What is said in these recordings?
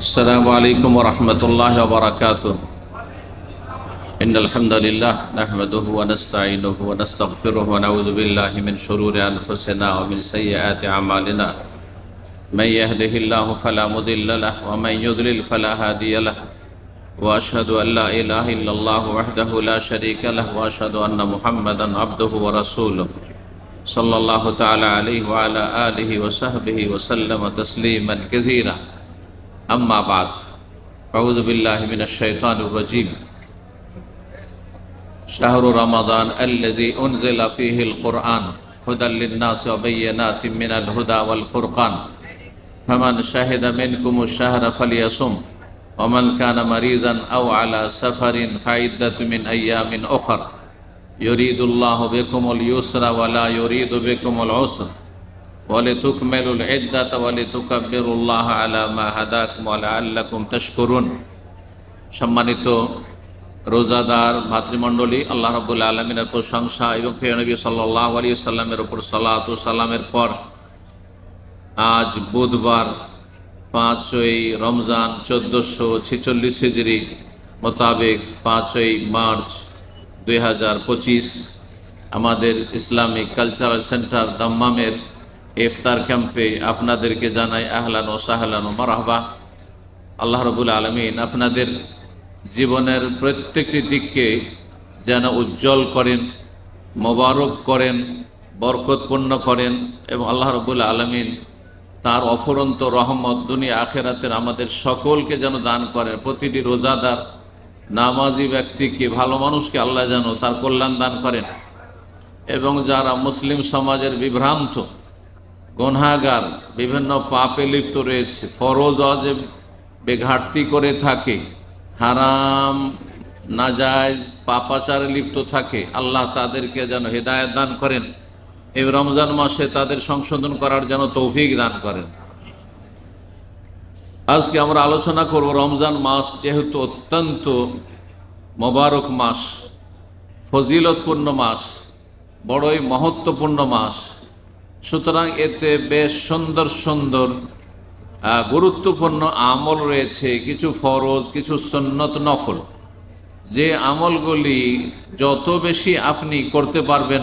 السلام عليكم ورحمة الله وبركاته. إن الحمد لله نحمده ونستعينه ونستغفره ونعوذ بالله من شرور أنفسنا ومن سيئات أعمالنا. من يهده الله فلا مضل له ومن يضلل فلا هادي له. وأشهد أن لا إله إلا الله وحده لا شريك له وأشهد أن محمدا عبده ورسوله صلى الله تعالى عليه وعلى آله وصحبه وسلم تسليما كثيرا. أما بعد أعوذ بالله من الشيطان الرجيم. شهر رمضان الذي أنزل فيه القرآن هدى للناس وبينات من الهدى والفرقان فمن شهد منكم الشهر فليصم ومن كان مريضا أو على سفر فعدة من أيام أخر يريد الله بكم اليسر ولا يريد بكم العسر ولتكملوا العدة ولتكبروا الله على ما هداكم ولعلكم تشكرون. সম্মানিত রোজাদার ভাতৃমণ্ডলী, আল্লাহ রাব্বুল আলামিনের প্রশংসা এবং প্রিয় নবী সাল্লাল্লাহু আলাইহি সাল্লামের উপর সালাত ও সালামের পর আজ বুধবার 5ই রমজান 1446 হিজরি মোতাবেক 5ই মার্চ 2025 আমাদের ইসলামিক কালচারাল সেন্টার দাম্মামের ইফতার ক্যাম্পে আপনাদেরকে জানাই আহলান ও সাহলান ও মারহাবা। আল্লাহ রাব্বুল আলামিন আপনাদের জীবনের প্রত্যেকটি দিককে যেন উজ্জ্বল করেন, মোবারক করেন, বরকতপূর্ণ করেন এবং আল্লাহ রাব্বুল আলামিন তার অফুরন্ত রহমত দুনিয়া আখেরাতের আমাদের সকলকে যেন দান করেন। প্রতিটি রোজাদার নামাজি ব্যক্তিকে, ভালো মানুষকে আল্লাহ যেন তার কল্যাণ দান করেন এবং যারা মুসলিম সমাজের বিভ্রান্ত গুনাহগার বিভিন্ন পাপে লিপ্ত রয়েছে, ফরজ ওয়াজিব বেঘাটতি করে থাকে, হারাম নাজায়েজ পাপাচারে লিপ্ত থাকে, আল্লাহ তাদেরকে যেন হেদায়েত দান করেন। এই রমজান মাসে তাদের সংশোধন করার যেন তৌফিক দান করেন। আজকে আমরা আলোচনা করব রমজান মাস যেহেতু অত্যন্ত মোবারক মাস, ফজিলতপূর্ণ মাস, বড়ই মহত্বপূর্ণ মাস, সুতরাং এতে বেশ সুন্দর সুন্দর গুরুত্বপূর্ণ আমল রয়েছে, কিছু ফরজ, কিছু সুন্নত নফল। যে আমলগুলি যত বেশি আপনি করতে পারবেন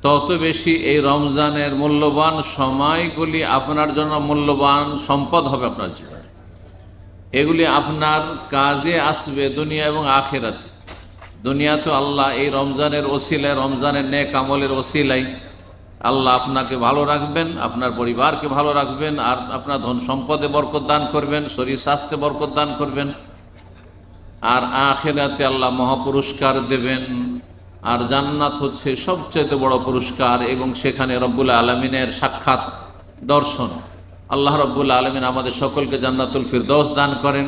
তত বেশি এই রমজানের মূল্যবান সময়গুলি আপনার জন্য মূল্যবান সম্পদ হবে আপনার জীবনে। এগুলি আপনার কাজে আসবে দুনিয়া এবং আখিরাতে। দুনিয়াতে আল্লাহ এই রমজানের ওসিলায়, রমজানের নেক আমলের ওসিলায় আল্লাহ আপনাকে ভালো রাখবেন, আপনার পরিবারকে ভালো রাখবেন, আর আপনার ধন সম্পদে বরকত দান করবেন, শরীর স্বাস্থ্যে বরকত দান করবেন, আর আখিরাতে আল্লাহ মহাপুরস্কার দেবেন। আর জান্নাত হচ্ছে সবচেয়ে বড় পুরস্কার এবং সেখানে রব্বুল আলমিনের সাক্ষাৎ দর্শন। আল্লাহ রব্বুল আলমিন আমাদের সকলকে জান্নাতুল ফিরদৌস দান করেন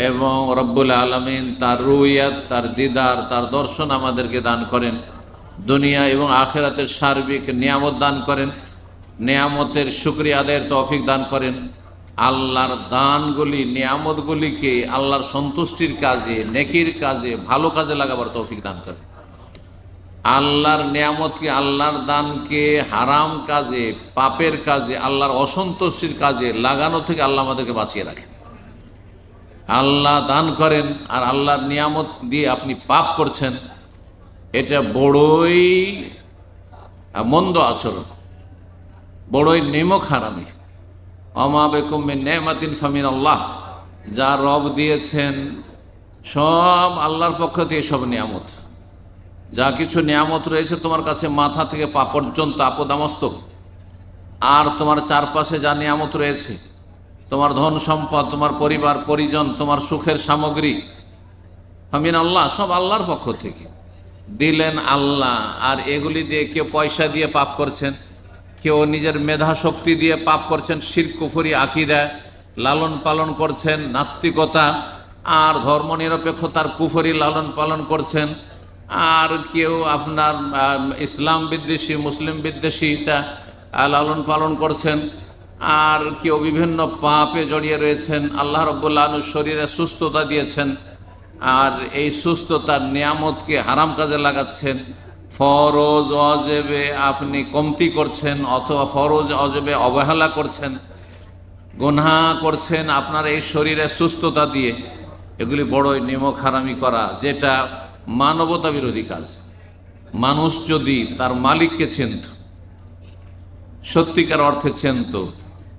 এবং রব্বুল আলমিন তার রুইয়াত, তার দিদার, তার দর্শন আমাদেরকে দান করেন। দুনিয়া এবং আখিরাতের সার্বিক নিয়ামত দান করেন, নিয়ামতের শুকরিয়া আদায়ের তৌফিক দান করেন। আল্লাহর দানগুলি, নিয়ামতগুলিকে আল্লাহর সন্তুষ্টির কাজে, নেকির কাজে, ভালো কাজে লাগাবার তৌফিক দান করেন। আল্লাহর নিয়ামতকে, আল্লাহর দানকে হারাম কাজে, পাপের কাজে, আল্লাহর অসন্তুষ্টির কাজে লাগানো থেকে আল্লাহ আমাদেরকে বাঁচিয়ে রাখেন। আল্লাহ দান করেন আর আল্লাহর নিয়ামত দিয়ে আপনি পাপ করছেন, এটা বড়ই মন্দ আচরণ, বড়ই নেমক হারামি। ওমা বিকুম মিন নি'মাতিন ফামিন আল্লাহ, যা রব দিয়েছেন সব আল্লাহর পক্ষ থেকে সব নিয়ামত। যা কিছু নিয়ামত রয়েছে তোমার কাছে মাথা থেকে পা পর্যন্ত আপদামস্তক, আর তোমার চারপাশে যা নিয়ামত রয়েছে, তোমার ধন সম্পদ, তোমার পরিবার পরিজন, তোমার সুখের সামগ্রী, ফামিন আল্লাহ, সব আল্লাহর পক্ষ থেকে দিলেন আল্লাহ। আর এগুলি দিয়ে কেউ পয়সা দিয়ে পাপ করছেন, কেউ নিজের মেধা শক্তি দিয়ে পাপ করছেন, শিরক কুফরি আকীদা লালন পালন করছেন, নাস্তিকতা আর ধর্মনিরপেক্ষতার কুফরি লালন পালন করছেন, আর কেউ আপনার ইসলাম বিদ্বেষী, মুসলিম বিদ্বেষীটা লালন পালন করছেন, আর কেউ বিভিন্ন পাপে জড়িয়ে রয়েছেন। আল্লাহ রাব্বুল আলামিন শরীরে সুস্থতা দিয়েছেন আর এই সুস্থতার নিয়ামতকে হারাম কাজে লাগাচ্ছেন। ফরজ ওয়াজিবে আপনি কমতি করছেন অথবা ফরজ ওয়াজিবে অবহেলা করছেন, গুনাহ করছেন আপনার এই শরীরের সুস্থতা দিয়ে, এগুলি বড়ই নিমক হারামি করা, যেটা মানবতা বিরোধী কাজ। মানুষ যদি তার মালিককে চিনত, সত্যিকার অর্থে চিনত,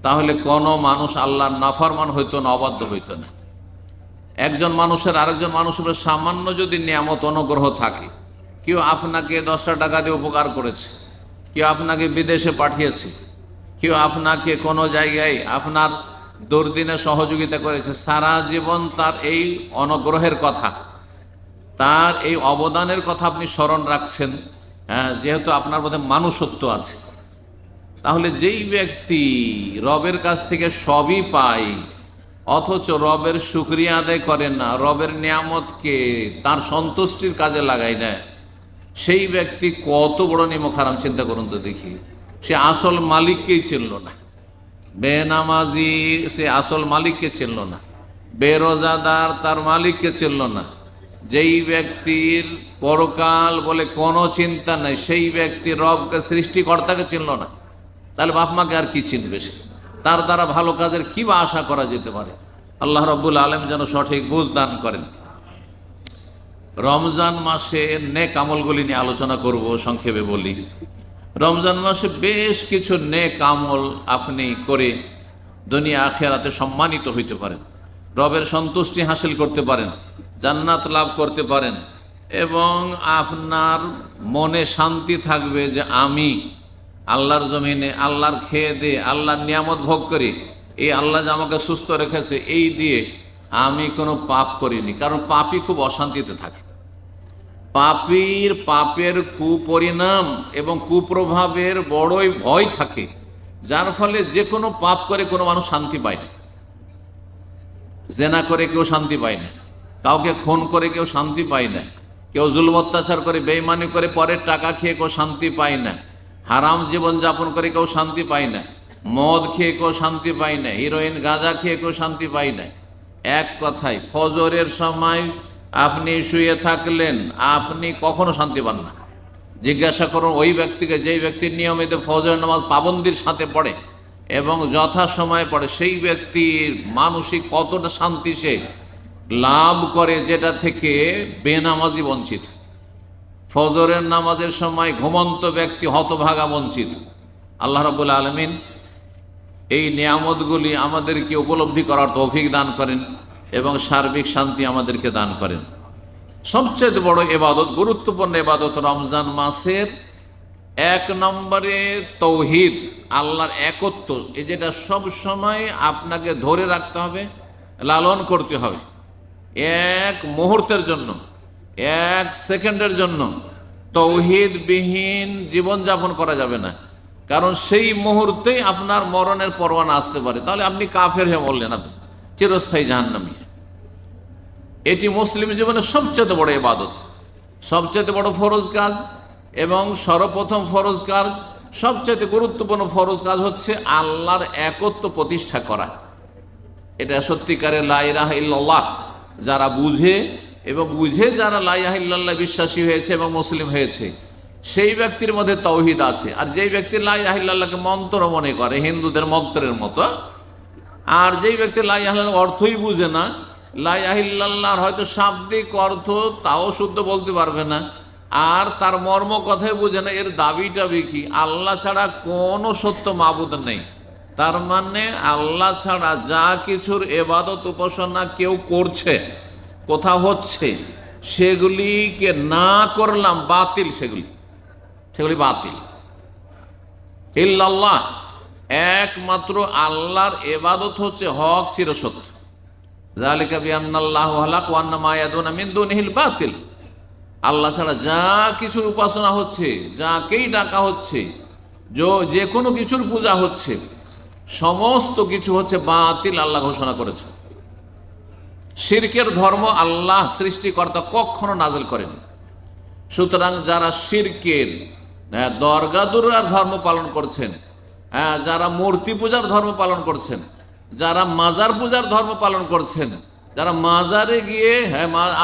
তাহলে কোনো মানুষ আল্লাহর নাফরমান হইতো না, অবাধ্য হইতো না। একজন মানুষের আরেকজন মানুষের উপর সামান্য যদি নিয়ামত অনুগ্রহ থাকে, কেউ আপনাকে 10টা টাকা দিয়ে উপকার করেছে, কেউ আপনাকে বিদেশে পাঠিয়েছে, কেউ আপনাকে কোনো জায়গায় আপনার দুর্দিনে সহযোগিতা করেছে, সারা জীবন তার এই অনুগ্রহের কথা, তার এই অবদানের কথা আপনি স্মরণ রাখছেন, যেহেতু আপনার মধ্যে মানুষত্ব আছে। তাহলে যেই ব্যক্তি রবের কাছ থেকে সবই পায়, অথচ রবের শুকরিয়া আদায় করেন না, রবের নিয়ামতকে তার সন্তুষ্টির কাজে লাগায় না, সেই ব্যক্তি কত বড় নিমক হারাম, চিন্তা করুন তো দেখি। সে আসল মালিককেই চিনল না, বেনামাজি সে আসল মালিককে চিনল না, বেরোজাদার তার মালিককে চিনল না। যেই ব্যক্তির পরকাল বলে কোনো চিন্তা নাই, সেই ব্যক্তি রবকে, সৃষ্টিকর্তাকে চিনল না, তাহলে বাপ মাকে আর কি চিনবে সে? তার দ্বারা ভালো কাজের কি বা আশা করা যেতে পারে? আল্লাহ রাব্বুল আলামিন যেন সঠিক বুঝ দান করেন। রমজান মাসে নেক আমলগুলি নিয়ে আলোচনা করব, সংক্ষেপে বলি। রমজান মাসে বেশ কিছু নেক আমল আপনি করে দুনিয়া আখিরাতে সম্মানিত হইতে পারেন, রবের সন্তুষ্টি হাসিল করতে পারেন, জান্নাত লাভ করতে পারেন, এবং আপনার মনে শান্তি থাকবে যে আমি আল্লাহর জমিনে আল্লাহর খেয়ে দিয়ে আল্লাহর নিয়ামত ভোগ করি, এই আল্লাহ যে আমাকে সুস্থ রেখেছে এই দিয়ে আমি কোনো পাপ করিনি। কারণ পাপী খুব অশান্তিতে থাকে, পাপের কুপরিণাম এবং কুপ্রভাবের বড়ই ভয় থাকে, যার ফলে যে কোনো পাপ করে কোনো মানুষ শান্তি পায় না। জেনা করে কেউ শান্তি পায় না, কাউকে খুন করে কেউ শান্তি পায় না, কেউ জুলুম অত্যাচার করে বেঈমানি করে পরের টাকা খেয়ে কেউ শান্তি পায় না, হারাম জীবন যাপন করে কেউ শান্তি পায় না, মদ খেয়ে কেউ শান্তি পায় না, হিরোইন গাঁজা খেয়ে কেউ শান্তি পায় না। এক কথায় ফজরের সময় আপনি শুয়ে থাকলেন, আপনি কখনো শান্তি পান না। জিজ্ঞাসা করুন ওই ব্যক্তিকে, যেই ব্যক্তির নিয়মিত ফজরের নামাজ পাবন্দির সাথে পড়ে এবং যথা সময় পড়ে, সেই ব্যক্তির মানসিক কতটা শান্তি সে লাভ করে, যেটা থেকে বেনামাজি বঞ্চিত। ফজরের নামাজের সময় ঘুমন্ত ব্যক্তি হতভাগা বঞ্চিত। আল্লাহ রাব্বুল আলামিন এই নিয়ামতগুলি আমাদেরকে উপলব্ধি করার তৌফিক দান করেন এবং সার্বিক শান্তি আমাদেরকে দান করেন। সবচেয়ে বড় ইবাদত, গুরুত্বপূর্ণ ইবাদত রমজান মাসের 1 নম্বরে তৌহিদ, আল্লাহর একত্ব, এই যেটা সব সময় আপনাকে ধরে রাখতে হবে, লালন করতে হবে। এক মুহূর্তের জন্য, 1 সেকেন্ডের জন্য তৌহিদবিহীন জীবনযাপন করা যাবে না, কারণ সেই মুহূর্তেই আপনার মরণের পরোয়ানা আসতে পারে। তাহলে আপনি কাফের হয়ে বললেন, আপনি চিরস্থায়ী জাহান্নামী। এটি মুসলিম জীবনের সবচেয়ে বড় ইবাদত, সবচেয়ে বড় ফরজ কাজ, এবং সর্বপ্রথম ফরজ কাজ, সবচেয়ে গুরুত্বপূর্ণ ফরজ কাজ হচ্ছে আল্লাহর একত্ব প্রতিষ্ঠা করা। এটা সত্যিকারের লা ইলাহা ইল্লাল্লাহ যারা বুঝে, এবং বুঝে যারা লা ইলাহা ইল্লাল্লাহ বিশ্বাসী হয়েছে এবং মুসলিম হয়েছে, সেই ব্যক্তির মধ্যে তাওহীদ আছে। আর যেই ব্যক্তি লা ইলাহা ইল্লাল্লাহকে মন্ত্র মনে করে, হিন্দুদের মন্ত্রের মতো, আর যেই ব্যক্তি লা ইলাহা ইল্লাল্লাহর অর্থই বুঝে না, লা ইলাহা ইল্লাল্লাহর হয়তো শাব্দিক অর্থ তাও শুদ্ধ বলতে পারবে না, আর তার মর্ম কথাই বুঝে না, এর দাবিটা কি আল্লাহ ছাড়া কোনো সত্য মাবুদ নেই। তার মানে আল্লাহ ছাড়া যা কিছুর ইবাদত উপাসনা কেউ করছে, কোথাও হচ্ছে, সেগুলিকে না করলাম বাতিল, সেগুলি বাতিল। ইল্লাল্লাহ, একমাত্র আল্লাহর ইবাদত হচ্ছে হক, চিরসত্য। যালিকা বিআন্নাল্লাহু হালাক ওয়া আন্না মা ইয়াদুনা মিন দুনিহিল বাতিল। আল্লাহ ছাড়া যা কিছুর উপাসনা হচ্ছে, যাকেই ডাকা হচ্ছে, যে কোনো কিছুর পূজা হচ্ছে, সমস্ত কিছু হচ্ছে বাতিল, আল্লাহ ঘোষণা করেছে। শিরকের ধর্ম আল্লাহ সৃষ্টিকর্তা কখনো নাযিল করেন। সুতরাং যারা শিরকের দরগাদুরার ধর্ম পালন করছেন, যারা মূর্তি পূজার ধর্ম পালন করছেন, যারা মাজার পূজার ধর্ম পালন করছেন, যারা মাজারে গিয়ে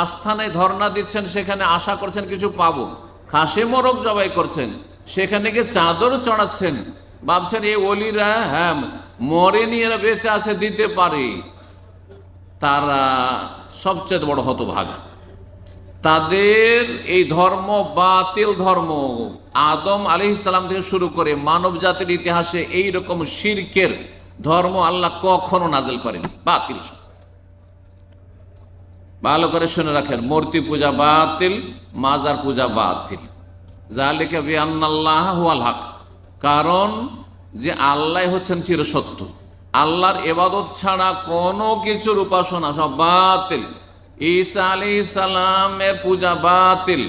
আস্থানায় ধর্ণা দিচ্ছেন, সেখানে আশা করছেন কিছু পাবো, খাসি মোরগ জবাই করছেন, সেখানে গিয়ে চাদর চড়াচ্ছেন, ভাবছেন এই ওলিরা হ্যাঁ মরেনি, এরা বেঁচে আছে, দিতে পারে, তারা সবচেয়ে বড় হতভাগা। তাদের এই ধর্ম বাতিল ধর্ম। আদম আলাইহিস সালাম থেকে শুরু করে মানব জাতির ইতিহাসে এই রকম শিরকের ধর্ম আল্লাহ কখনো নাজিল করেনি। বাতিল, ভালো করে শুনে রাখেন, মূর্তি পূজা বাতিল, মাজার পূজা বাতিল। যালিকা বিআন্নাল্লাহ হুয়াল হক, কারণ যে আল্লাহ হচ্ছেন চিরসত্য। আল্লাহর ইবাদত ছাড়া কোনো কিছুর উপাসনা সব বাতিল। ঈসা আলাইহিস সালামের পূজা বাতিল,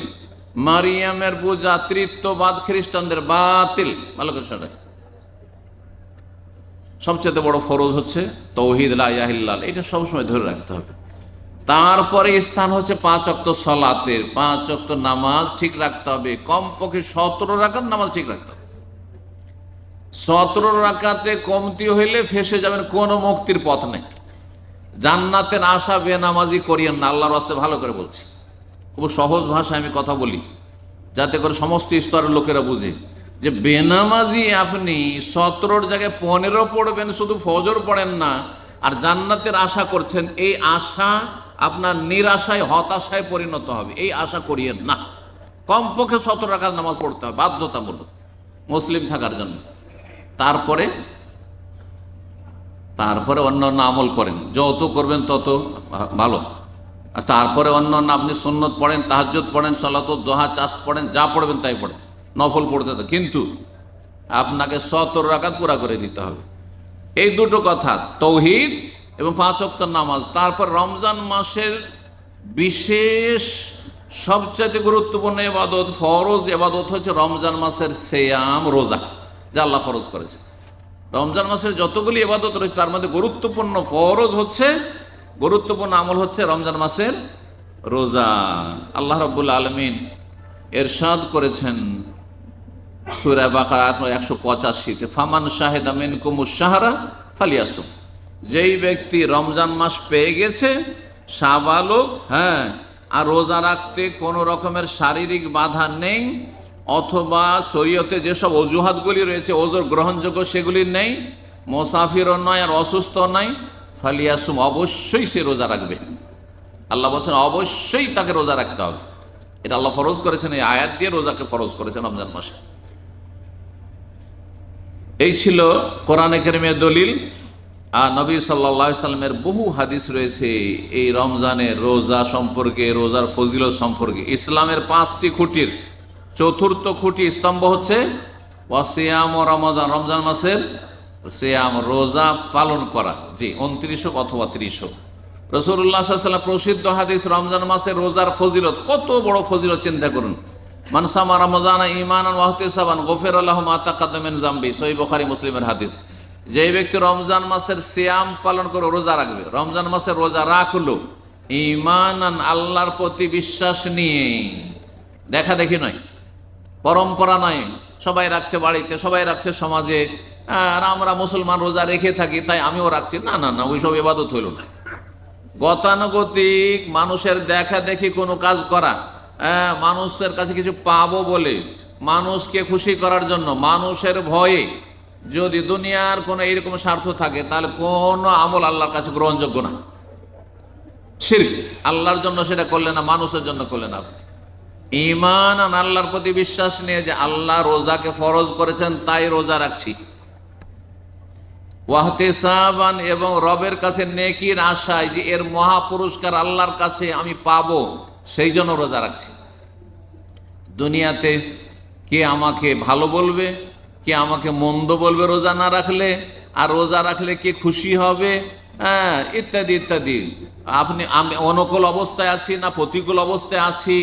মারিয়ামের পূজা তৃতীয়বাদ খ্রিস্টানদের বাতিল। ভালো করে শুনে রাখেন, সবচেয়ে বড় ফরজ হচ্ছে তাওহীদ লা ইলাহা ইল্লাল্লাহ, এটা সবসময় ধরে রাখতে হবে। তারপরে স্থান হচ্ছে 5 ওয়াক্ত সালাতের, 5 ওয়াক্ত নামাজ ঠিক রাখতে হবে, কমপক্ষে 17 রাকাত নামাজ ঠিক রাখতে হবে। 17 রাকাতে কমতি হইলে ফেসে যাবেন, কোনো মুক্তির পথ নেই। জান্নাতের আশা বেনামাজি করিয়েন না, আল্লাহর রাস্তায় ভালো করে বলছি, খুব সহজ ভাষায় আমি কথা বলি যাতে করে সমস্ত স্তরের লোকেরা বুঝে যে বেনামাজি আপনি 17 জায়গায় 15 পড়বেন, শুধু ফজর পড়েন না আর জান্নাতের আশা করছেন, এই আশা আপনার নিরাশায় হতাশায় পরিণত হবে। এই আশা করিয়েন না, কমপক্ষে 17 রাকাত নামাজ পড়তে হবে বাধ্যতামূলক মুসলিম থাকার জন্য। তারপরে অন্যান্য আমল করেন, যত করবেন তত ভালো। আর তারপরে অন্যান্য আপনি সুন্নত পড়েন, তাহাজ্জুদ পড়েন, সালাতুদ দুহা, চাষ পড়েন, যা পড়বেন তাই পড়েন, নফল পড়তে হবে, কিন্তু আপনাকে 17 রাকাত পুরা করে দিতে হবে। এই দুটো কথা, তাওহীদ এবং 5 ওয়াক্ত নামাজ। তারপর রমজান মাসের বিশেষ সবচেয়ে গুরুত্বপূর্ণ ইবাদত, ফরজ ইবাদত হচ্ছে রমজান মাসের সিয়াম, রোজা, যা আল্লাহ ফরজ করেছে। রমজান মাসের যতগুলি ইবাদত রয়েছে তার মধ্যে গুরুত্বপূর্ণ ফরজ হচ্ছে, গুরুত্বপূর্ণ আমল হচ্ছে রমজান মাসের রোজা। আল্লাহ রাব্বুল আলামিন ইরশাদ করেছেন সূরা বাকারা 185-তে, ফামান শাহিদা মিনকুমুশ শাহরা ফালিয়াসুম, যেই ব্যক্তি রমজান মাস পেয়ে গেছে, সাবালক, হ্যাঁ, আর রোজা রাখতে কোনো রকমের শারীরিক বাধা নেই, অথবা শরীয়তে যেসব অজুহাতগুলি রয়েছে ওজোর গ্রহণযোগ্য সেগুলি নেই, মোসাফিরও নয় আর অসুস্থ নয়, ফালিয়াসুম, অবশ্যই সে রোজা রাখবে। আল্লাহ বলছেন অবশ্যই তাকে রোজা রাখতে হবে। এটা আল্লাহ ফরজ করেছেন, এই আয়াত দিয়ে রোজাকে ফরজ করেছেন রমজান মাসে। এই ছিল কোরআনে কারীমের দলিল। আর নবী সাল্লাল্লাহু আলাইহি সাল্লামের বহু হাদিস রয়েছে এই রমজানের রোজা সম্পর্কে, রোজার ফজিলত সম্পর্কে। ইসলামের 5টি খুঁটির 4র্থ খুঁটি স্তম্ভ হচ্ছে ওয়াসিয়াম ও রমজান, রমজান মাসের সিয়াম, রোজা পালন করা। জি, 29 হোক অথবা 30 হোক। রাসূলুল্লাহ সাল্লাল্লাহু আলাইহি ওয়াসাল্লাম প্রসিদ্ধ হাদিস, রমজান মাসের রোজার ফজিলত, কত বড় ফজিলত চিন্তা করুন। মান সামা রমজানা ঈমানান ওয়া ইহতিসাবান গুফিরা লাহু মা তাকাদ্দামা মিন যামবি, সহিহ বুখারী মুসলিমের হাদিস। যে ব্যক্তি রমজান মাসের সিয়াম পালন করে, রোজা রাখবে, রমজান মাসের রোজা রাখলো ঈমানান, আল্লাহর প্রতি বিশ্বাস নিয়ে, দেখা দেখি নয়, পরম্পরা নয়, সবাই রাখছে বাড়িতে, সবাই রাখছে সমাজে, আর আমরা মুসলমান রোজা রেখে থাকি তাই আমিও রাখছি, না না না, ওইসব ইবাদত হইল না। গতানুগতিক মানুষের দেখা দেখি কোনো কাজ করা, মানুষের কাছে কিছু পাবো বলে, মানুষকে খুশি করার জন্য, মানুষের ভয়ে, যদি দুনিয়ার কোনো এইরকম স্বার্থ থাকে তাহলে কোনো আমল আল্লাহর কাছে গ্রহণযোগ্য না। শিরক, আল্লাহর জন্য সেটা করলে না, মানুষের জন্য করলে না। ঈমান আর আল্লাহর প্রতি বিশ্বাস নিয়ে যে আল্লাহ রোজাকে ফরজ করেছেন তাই রোজা রাখছি, ওয়াহতিসাবান, এবং রবের কাছে নেকির আশায় যে এর মহা পুরস্কার আল্লাহর কাছে আমি পাবো, সেই জন্য রোজা রাখছি। দুনিয়াতে কে আমাকে ভালো বলবে, কে আমাকে মন্দ বলবে রোজা না রাখলে, আর রোজা রাখলে কে খুশি হবে, হ্যাঁ, ইত্যাদি ইত্যাদি। আমি অনুকূল অবস্থায় আছি না প্রতিকূল অবস্থায় আছি,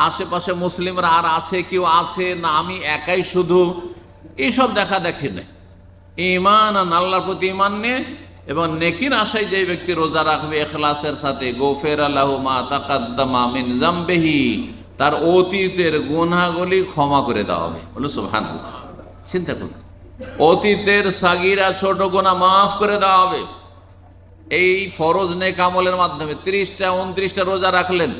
আশেপাশে মুসলিমরা আর আছে, কেউ আছে না আমি একাই শুধু, এইসব দেখা দেখি না। ঈমান আর আল্লাহর প্রতি ঈমান নিয়ে এবং নেকির আশায় যে ব্যক্তি রোজা রাখবে ইখলাসের সাথে, গুফিরা লাহু মা তাকাদ্দামা মিন যামবিহি, তার অতীতের গুনাহগুলি ক্ষমা করে দেওয়া হবে। বলো সুবহানাল্লাহ। চিন্তা করুন, অতীতের সাগীরা ছোট গুনাহ মাফ করে দেওয়া হবে এই ফরজ নেক আমলের মাধ্যমে। 30টা 29টা রোজা রাখলেন,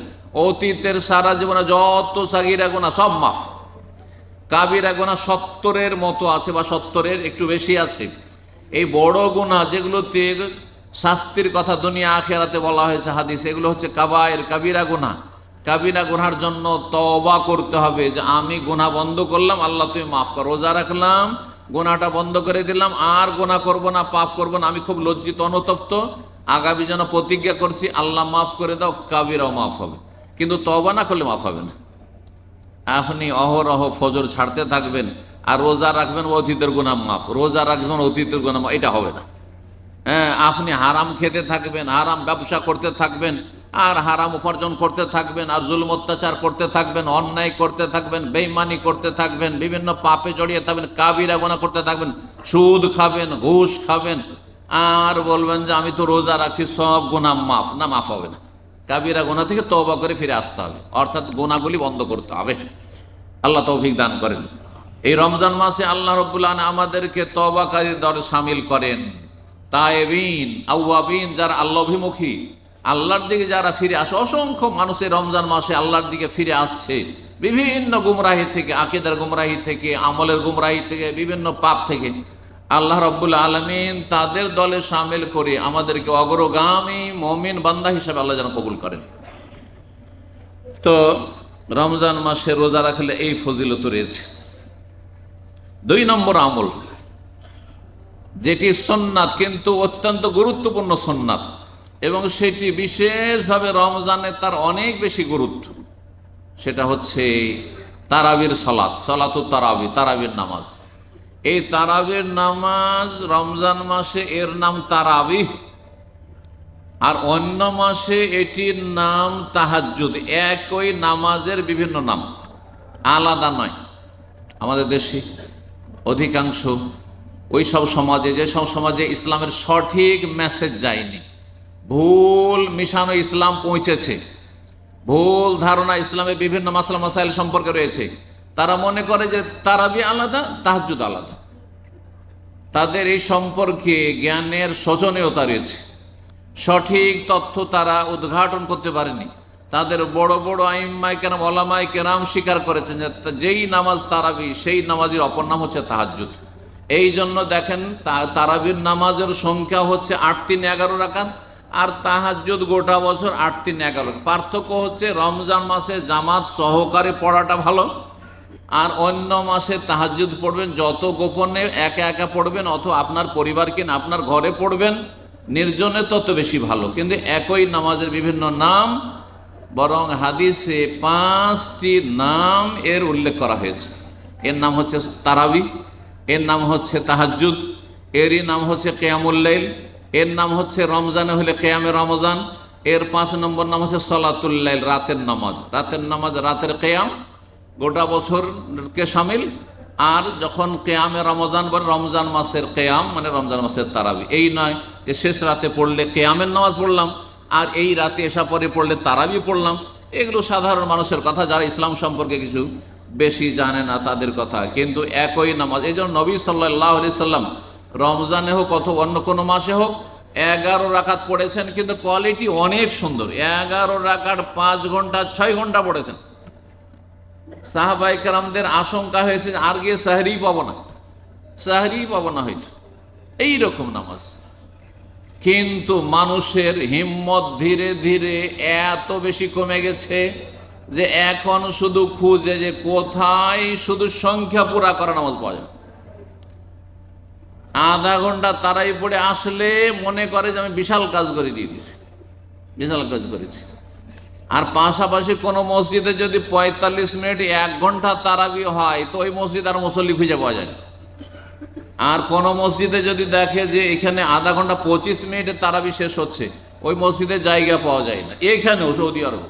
অতীতের সারা জীবনে যত সাগীরা গুনাহ সব মাফ। কাবিরা গুনাহ 70-এর মতো আছে বা 70-এর একটু বেশি আছে। এই বড় গুনাহ যেগুলোতে শাস্তির কথা দুনিয়া আখিরাতে বলা হয়েছে হাদিসে, এগুলো হচ্ছে কাবায়ের, কাবিরা গুনাহ। কাবিরা গুনার জন্য তওবা করতে হবে যে আমি গুনাহ বন্ধ করলাম, আল্লাহ তুমি মাফ করো। রোজা রাখলাম, গুনাহটা বন্ধ করে দিলাম, আর গুনাহ করব না, পাপ করব না, আমি খুব লজ্জিত অনুতপ্ত, আগামী যেন প্রতিজ্ঞা করছি আল্লাহ মাফ করে দাও, কাবিরাও মাফ হবে। কিন্তু তওবা না করলে মাফ হবে না। আপনি অহরহ ফজর ছাড়তে থাকবেন আর রোজা রাখবেন অতীতের গুনাহ মাফ, রোজা রাখবেন অতীতের গুনাহ মাফ, এটা হবে না। হ্যাঁ, আপনি হারাম খেতে থাকবেন, হারাম ব্যবসা করতে থাকবেন, আর হারাম উপার্জন করতে থাকবেন, আর জুলুম অত্যাচার করতে থাকবেন, অন্যায় করতে থাকবেন, বেঈমানি করতে থাকবেন, বিভিন্ন পাপে জড়িয়ে থাকবেন, কাবিরা গুনাহ করতে থাকবেন, সুদ খাবেন, ঘুষ খাবেন, আর বলবেন যে আমি তো রোজা রাখছি, সব গুনাহ মাফ, না, মাফ হবে না। কাবিরা গুনাহ থেকে তওবা করে ফিরে আসতে হবে, অর্থাৎ গুনাহগুলি বন্ধ করতে হবে। আল্লাহ তৌফিক দান করেন। এই রমজান মাসে আল্লাহ রাব্বুল আলামিন আমাদেরকে তওবাকারীর দলে শামিল করেন। তায়েবিন, আওয়াবিন, যারা আল্লাহভিমুখী, আল্লাহর দিকে যারা ফিরে আসে। অসংখ্য মানুষের রমজান মাসে আল্লাহর দিকে ফিরে আসছে, বিভিন্ন গুমরাহি থেকে, আকীদার গুমরাহি থেকে, আমলের গুমরাহি থেকে, বিভিন্ন পাপ থেকে। আল্লাহ রাব্বুল আলামিন তাদের দলে শামিল করে আমাদেরকে অগ্রগামী মুমিন বান্দা হিসেবে আল্লাহ যেন কবুল করেন। তো রমজান মাসে রোজা রাখলে এই ফজিলত রয়েছে। 2 নম্বর আমল, যেটি সুন্নাত কিন্তু অত্যন্ত গুরুত্বপূর্ণ সুন্নাত, এবং সেটি বিশেষভাবে রমজানে তার অনেক বেশি গুরুত্ব, সেটা হচ্ছে তারাবির সালাত, সালাতুত তারাবি, তারাবির নামাজ। এই তারাবির নামাজ রমজান মাসে এর নাম তারাবিহ, আর অন্য মাসে এটির নাম তাহাজ্জুদ। একই নামাজের বিভিন্ন নাম, আলাদা নয়। আমাদের দেশে অধিকাংশ ওই সব সমাজে, যেসব সমাজে ইসলামের সঠিক মেসেজ যায়নি, ভুল মিশানো ইসলাম পৌঁছেছে, ভুল ধারণা ইসলামের বিভিন্ন মাসলা মাসাইল সম্পর্কে রয়েছে, তারা মনে করে যে তারাবি আলাদা, তাহাজ্জুদ আলাদা। তাদের এই সম্পর্কে জ্ঞানের শোচনীয়তা রয়েছে, সঠিক তথ্য তারা উদ্ঘাটন করতে পারেনি। তাদের বড় বড় আইম্মায়ে কেরাম, ওলামায়ে কেরাম স্বীকার করেছেন যে যেই নামাজ তারাবি, সেই নামাজের অপর নাম হচ্ছে তাহাজ্জুদ। এই জন্য দেখেন তারাবির নামাজের সংখ্যা হচ্ছে 8-3-11 রাকাত, আর তাহাজ্জুদ গোটা বছর 8-3-11। পার্থক্য হচ্ছে রমজান মাসে জামাত সহকারে পড়াটা ভালো, আর অন্য মাসে তাহাজ্জুদ পড়বেন যত গোপনে একা একা পড়বেন, অথবা আপনার পরিবারকে না আপনার ঘরে পড়বেন নির্জনে, তত বেশি ভালো। কিন্তু একই নামাজের বিভিন্ন নাম, বরং হাদিসে 5টি নাম এর উল্লেখ করা হয়েছে। এর নাম হচ্ছে তারাবি, এর নাম হচ্ছে তাহাজ্জুদ, এরই নাম হচ্ছে কিয়ামুল লাইল, এর নাম হচ্ছে রমজানে হলে কিয়ামে রমজান, এর 5 নম্বর নাম হচ্ছে সালাতুল লাইল, রাতের নামাজ। রাতের নামাজ, রাতের কিয়াম গোটা বছরকে শামিল, আর যখন কিয়ামে রমজান বলে রমজান মাসের কিয়াম মানে রমজান মাসের তারাবি। এই নয় যে শেষ রাতে পড়লে কিয়ামের নামাজ পড়লাম, আর এই রাতে এসা পরে পড়লে তারাবি পড়লাম। এগুলো সাধারণ মানুষের কথা, যারা ইসলাম সম্পর্কে কিছু বেশি জানে না তাদের কথা, কিন্তু একই নামাজ। এই জন্য নবী সাল্লাল্লাহু আলাইহি সাল্লাম রমজানে হোক অথবা অন্য কোনো মাসে হোক 11 রাকাত পড়েছেন, কিন্তু কোয়ালিটি অনেক সুন্দর। 11 রাকাত 5 ঘন্টা 6 ঘন্টা পড়েছেন। সাহাবায়ে কেরামদের আশঙ্কা হয়েছে আর গিয়ে সাহরি পাবো না হয়তো, এইরকম নামাজ। কিন্তু মানুষের হিম্মত ধীরে ধীরে এত বেশি কমে গেছে যে এখন শুধু খুঁজে যে কোথায় শুধু সংখ্যা পুরা করা নামাজ পাওয়া যায়। আধা ঘন্টা তারাই পড়ে আসলে মনে করে যে আমি বিশাল কাজ করে দিয়ে দিয়েছি, বিশাল কাজ করেছি। আর পাশাপাশি কোনো মসজিদে যদি 45 মিনিট 1 ঘন্টা তারাবি হয়, তো ওই মসজিদ আর মুসল্লি খুঁজে পাওয়া যায় না। আর কোনো মসজিদে যদি দেখে যে এখানে আধা ঘন্টা 25 মিনিটে তারাবি শেষ হচ্ছে, ওই মসজিদে জায়গা পাওয়া যায় না। এইখানেও সৌদি আরব